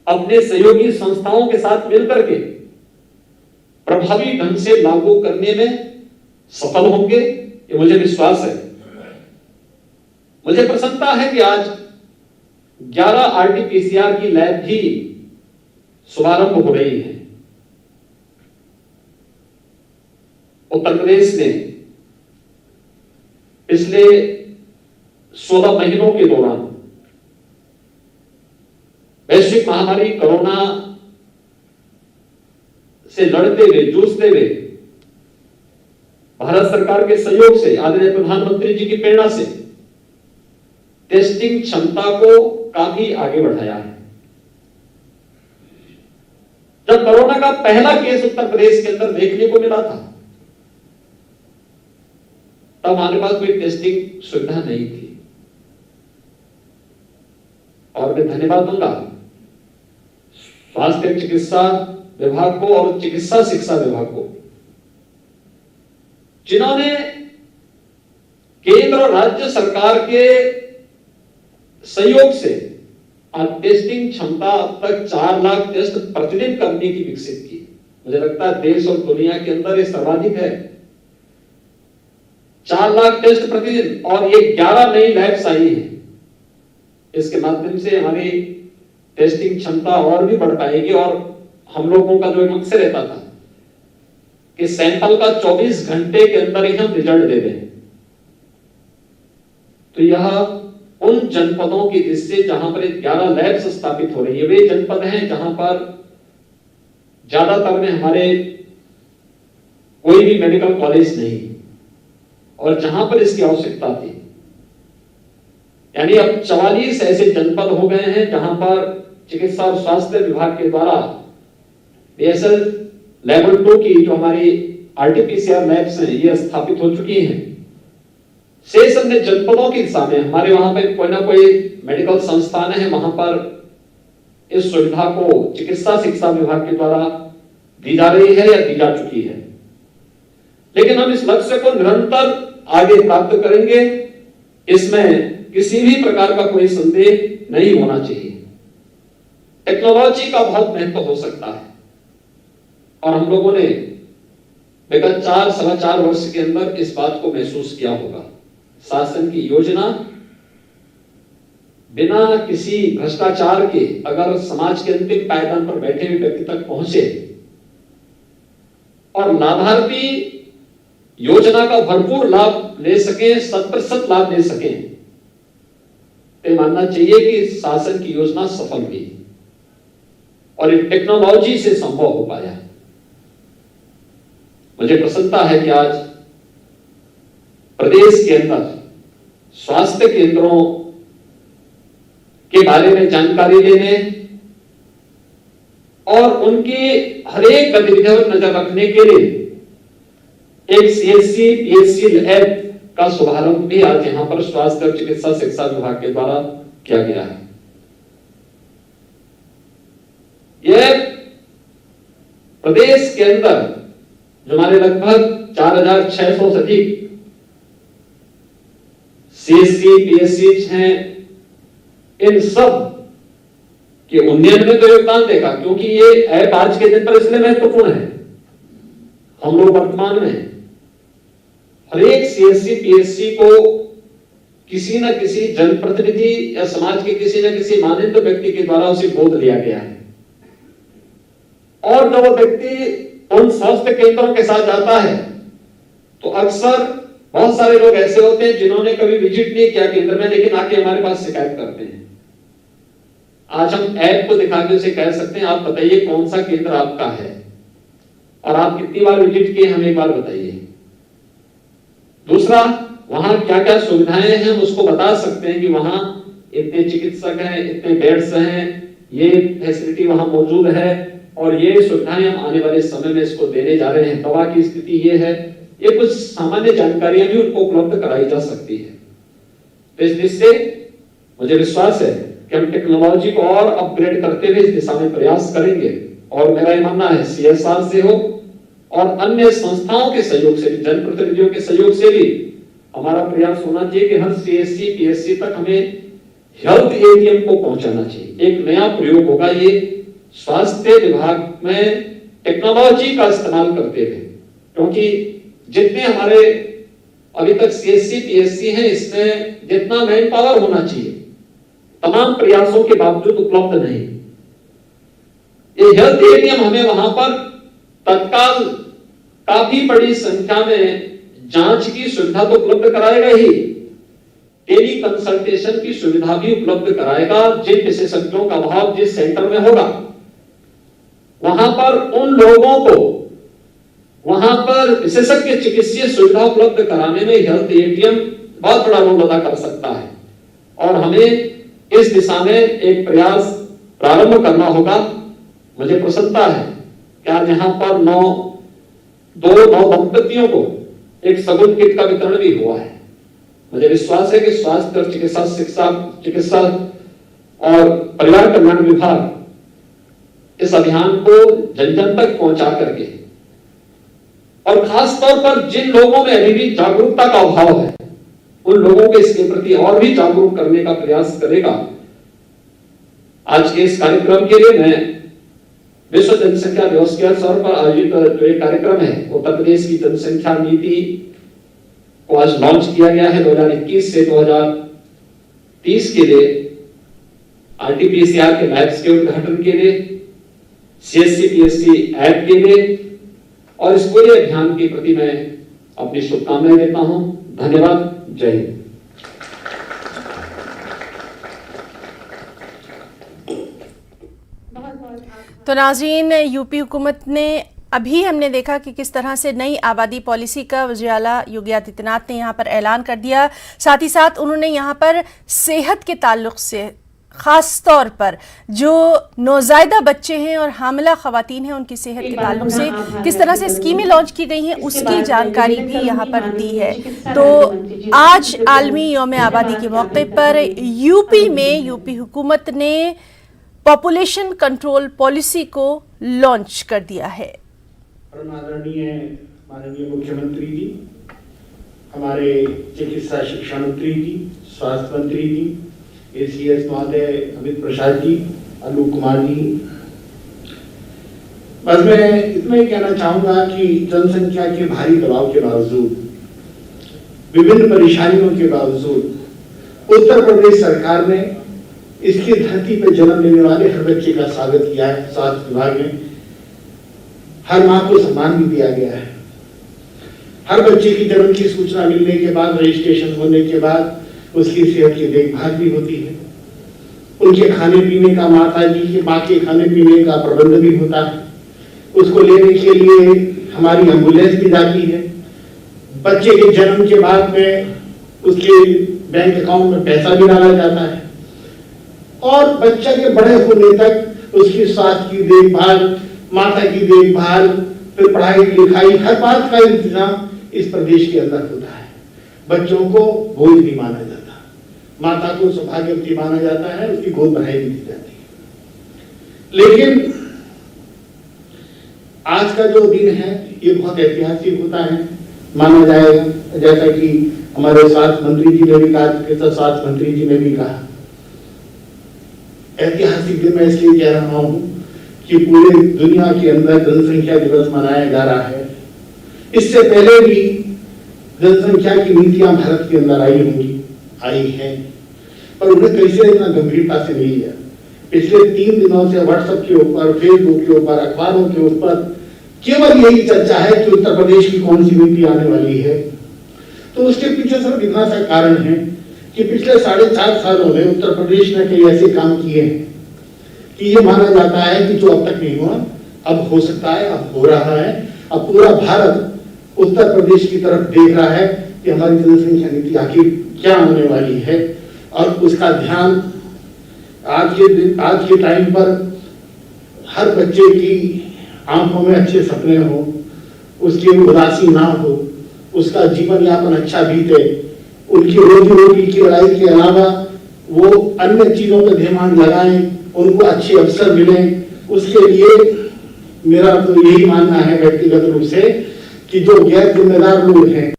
अपने सहयोगी संस्थाओं के साथ मिलकर के प्रभावी ढंग से लागू करने में सफल होंगे, ये मुझे विश्वास है। मुझे प्रसन्नता है कि आज 11 आरटीपीसीआर की लैब भी शुभारंभ हो रही है। उत्तर प्रदेश ने पिछले 16 महीनों के दौरान वैश्विक महामारी कोरोना से लड़ते हुए, जूझते हुए, भारत सरकार के सहयोग से, आदरणीय प्रधानमंत्री जी की प्रेरणा से टेस्टिंग क्षमता को काफी आगे बढ़ाया है। जब कोरोना का पहला केस उत्तर प्रदेश के अंदर देखने को मिला था, तब हमारे पास कोई टेस्टिंग सुविधा नहीं थी, और मैं धन्यवाद दूंगा स्वास्थ्य चिकित्सा विभाग को और चिकित्सा शिक्षा विभाग को, जिन्होंने केंद्र और राज्य सरकार के सहयोग से आज टेस्टिंग क्षमता अब तक 4 लाख टेस्ट प्रतिदिन करने की विकसित की। मुझे लगता है देश और दुनिया के अंदर ये सर्वाधिक है, 4 लाख टेस्ट प्रतिदिन, और ये 11 नई लैब्स आई है। इसके माध्यम से हमारी टेस्टिंग क्षमता और भी बढ़ पाएगी, और हम लोगों का जो मकसद रहता था कि सैंपल का 24 घंटे के अंदर ही हम रिजल्ट दे दें, तो यह उन जनपदों की दृष्टि से जहां पर 11 लैब्स स्थापित हो रही है, वे जनपद हैं जहां पर ज्यादातर में हमारे कोई भी मेडिकल कॉलेज नहीं, और जहां पर इसकी आवश्यकता थी। यानी अब 44 ऐसे जनपद हो गए हैं जहां पर चिकित्सा और स्वास्थ्य विभाग के द्वारा बीएसएल लेवल 2 की जो हमारी आरटीपीसीआर लैब्स हैं ये स्थापित हो चुकी हैं। शेष अन्य जनपदों की दिशा में हमारे वहां पे कोई ना कोई मेडिकल संस्थान है, वहां पर इस सुविधा को चिकित्सा शिक्षा विभाग के द्वारा दी जा रही है या दी जा चुकी है। लेकिन हम इस लक्ष्य को निरंतर आगे प्राप्त करेंगे, इसमें किसी भी प्रकार का कोई संदेह नहीं होना चाहिए। टेक्नोलॉजी का बहुत महत्व हो सकता है, और हम लोगों ने विगत 4-4.25 वर्ष के अंदर इस बात को महसूस किया होगा। शासन की योजना बिना किसी भ्रष्टाचार के अगर समाज के अंतिम पायदान पर बैठे हुए व्यक्ति तक पहुंचे और लाभार्थी योजना का भरपूर लाभ ले सके, 100% लाभ ले सके, तो मानना चाहिए कि शासन की योजना सफल हुई और एक टेक्नोलॉजी से संभव हो पाया। मुझे प्रसन्नता है कि आज प्रदेश के अंदर स्वास्थ्य केंद्रों के बारे में जानकारी लेने और उनकी हर एक गतिविधियों पर नजर रखने के लिए एक सीएचसी पीएचसी लैब का शुभारंभ भी आज यहां पर स्वास्थ्य और चिकित्सा शिक्षा विभाग के द्वारा किया गया है। यह प्रदेश के अंदर जो हमारे लगभग 4600 से अधिक CSC PSC हैं, इन सब के उन्नयन में तो योगदान देगा, क्योंकि ये ऐप आज के दिन पर इसलिए महत्वपूर्ण है। हम लोग वर्तमान में हर एक CSC PSC को किसी न किसी जनप्रतिनिधि या समाज के किसी न किसी मानिंद व्यक्ति के द्वारा उसे गोद लिया गया है, और जब वो व्यक्ति उन स्वास्थ्य केंद्रों के साथ जाता है तो अक्सर बहुत सारे लोग ऐसे होते हैं जिन्होंने कभी विजिट नहीं किया केंद्र में, लेकिन आके हमारे पास शिकायत करते हैं। आज हम ऐप को दिखा के उसे कह सकते हैं, आप बताइए कौन सा केंद्र आपका है और आप कितनी बार विजिट किए, हमें एक बार बताइए। दूसरा, वहां क्या क्या सुविधाएं हैं हम उसको बता सकते हैं कि वहां इतने चिकित्सक हैं, इतने बेड्स हैं, ये फैसिलिटी वहां मौजूद है और ये सुविधाएं हम आने वाले समय में इसको देने जा रहे हैं, दवा की स्थिति ये है। ये कुछ सामान्य जानकारियां भी उनको उपलब्ध कराई जा सकती है। तो इस दृष्टि से मुझे विश्वास है कि हम टेक्नोलॉजी को और अपग्रेड करते हुए इस दिशा में प्रयास करेंगे, और मेरा ये मानना है CSR से हो और अन्य संस्थाओं के सहयोग से भी, जनप्रतिनिधियों के सहयोग से भी हमारा प्रयास होना चाहिए कि हर CSC PSC तक हमें हेल्थ ATM को पहुंचाना चाहिए। एक नया प्रयोग होगा ये स्वास्थ्य विभाग में टेक्नोलॉजी का इस्तेमाल करते हुए, क्योंकि जितने हमारे अभी तक CSC PSC हैं, इसमें जितना मैन पावर होना चाहिए तमाम प्रयासों के बावजूद उपलब्ध नहीं। ये हेल्थ ATM हमें वहां पर तत्काल काफी बड़ी संख्या में जांच की सुविधा तो उपलब्ध कराएगा ही, टेली कंसल्टेशन की सुविधा भी उपलब्ध कराएगा। जिन विशेषज्ञों का अभाव जिस सेंटर में होगा, वहां पर उन लोगों को वहां पर विशेषज्ञ चिकित्सीय सुविधा उपलब्ध कराने में हेल्थ ATM बहुत बड़ा रोल अदा कर सकता है, और हमें इस दिशा में एक प्रयास प्रारंभ करना होगा। मुझे प्रसन्नता है कि आज यहाँ पर दो दंपतियों को एक सगुन किट का वितरण भी हुआ है। मुझे विश्वास है कि स्वास्थ्य और चिकित्सा और परिवार कल्याण विभाग इस अभियान को जन जन तक पहुंचा करके, और खास तौर पर जिन लोगों में अभी भी जागरूकता का अभाव है, उन लोगों को इसके प्रति और भी जागरूक करने का प्रयास करेगा। आज के इस कार्यक्रम के लिए मैं विश्व जनसंख्या दिवस के अवसर पर आयोजित जो ये कार्यक्रम है, उत्तर प्रदेश की जनसंख्या नीति को आज लॉन्च किया गया है 2021 से 2030 के लिए, RT-PCR के लैब्स के उद्घाटन के लिए, CSC PSC ऐप के लिए, और इस पूरे अभियान के प्रति मैं अपनी शुभकामनाएं देता हूं। धन्यवाद। जय हिंद। तो नाज़रीन, यूपी हुकूमत ने अभी हमने देखा कि किस तरह से नई आबादी पॉलिसी का वज़ीर-ए-आला योगी आदित्यनाथ ने यहाँ पर ऐलान कर दिया। साथ ही साथ उन्होंने यहाँ पर सेहत के ताल्लुक से, ख़ास तौर पर जो नौज़ायदा बच्चे हैं और हामिला ख़वातीन हैं, उनकी सेहत के ताल्लुक से किस तरह से स्कीमें लॉन्च की गई हैं, उसकी जानकारी भी यहाँ पर दी है। तो आज आलमी यौम आबादी के मौके पर यूपी में यूपी हुकूमत ने पॉपुलेशन कंट्रोल पॉलिसी को लॉन्च कर दिया है। माननीय मुख्यमंत्री जी, हमारे चिकित्सा शिक्षा मंत्री जी, स्वास्थ्य मंत्री जी, ACS महोदय अमित प्रसाद जी, अनूप कुमार जी, बस मैं इतना ही कहना चाहूंगा कि जनसंख्या के भारी दबाव के बावजूद, विभिन्न परेशानियों के बावजूद उत्तर प्रदेश सरकार ने इसकी धरती पर जन्म लेने वाले हर बच्चे का स्वागत किया है। स्वास्थ्य विभाग में हर मां को सम्मान भी दिया गया है। हर बच्चे की जन्म की सूचना मिलने के बाद, रजिस्ट्रेशन होने के बाद उसकी सेहत की देखभाल भी होती है। उनके खाने पीने का, माता जी के माँ के खाने पीने का प्रबंध भी होता है। उसको लेने के लिए हमारी एम्बुलेंस भी जाती है। बच्चे के जन्म के बाद में उसके बैंक अकाउंट में पैसा भी डाला जाता है, और बच्चा के बड़े होने तक उसकी स्वास्थ्य की देखभाल, माता की देखभाल, फिर पढ़ाई लिखाई, हर बात का इंतजाम इस प्रदेश के अंदर होता है। बच्चों को बोझ नहीं माना जाता। माता को सौभाग्यवती माना जाता है, उसकी गोद भराई भी दी जाती है। लेकिन आज का जो दिन है ये बहुत ऐतिहासिक होता है, माना जाएगा। जैसा कि हमारे स्वास्थ्य मंत्री जी ने भी कहा, चिकित्सा स्वास्थ्य मंत्री जी ने भी कहा, ऐतिहासिक दिन मैं इसलिए कह रहा हूं कि पूरे दुनिया के अंदर जनसंख्या दिवस मनाया जा रहा है। इससे पहले भी जनसंख्या की नीतियां भारत के अंदर आई हैं, पर उन्हें कैसे इतना गंभीरता से नहीं लिया। पिछले 3 दिनों से व्हाट्सएप के ऊपर, फेसबुक के ऊपर, अखबारों के ऊपर केवल यही चर्चा है कि उत्तर प्रदेश की कौन सी नीति आने वाली है। तो उसके पीछे सिर्फ इतना सा कारण है कि पिछले 4.5 सालों में उत्तर प्रदेश ने कई ऐसे काम किए हैं कि ये माना जाता है कि जो अब तक नहीं हुआ अब हो सकता है, अब हो रहा है। अब पूरा भारत उत्तर प्रदेश की तरफ देख रहा है कि हमारी जनसंख्या नीति आखिर क्या होने वाली है, और उसका ध्यान आज के टाइम पर हर बच्चे की आंखों में अच्छे सपने हो, उसकी उदासी ना हो, उसका जीवन यापन अच्छा बीते, उनकी रोजी रोटी की लड़ाई के अलावा वो अन्य चीजों पर ध्यान लगाएं, उनको अच्छे अवसर मिलें। उसके लिए मेरा तो यही मानना है व्यक्तिगत रूप से कि जो गैर जिम्मेदार लोग हैं,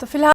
तो फिलहाल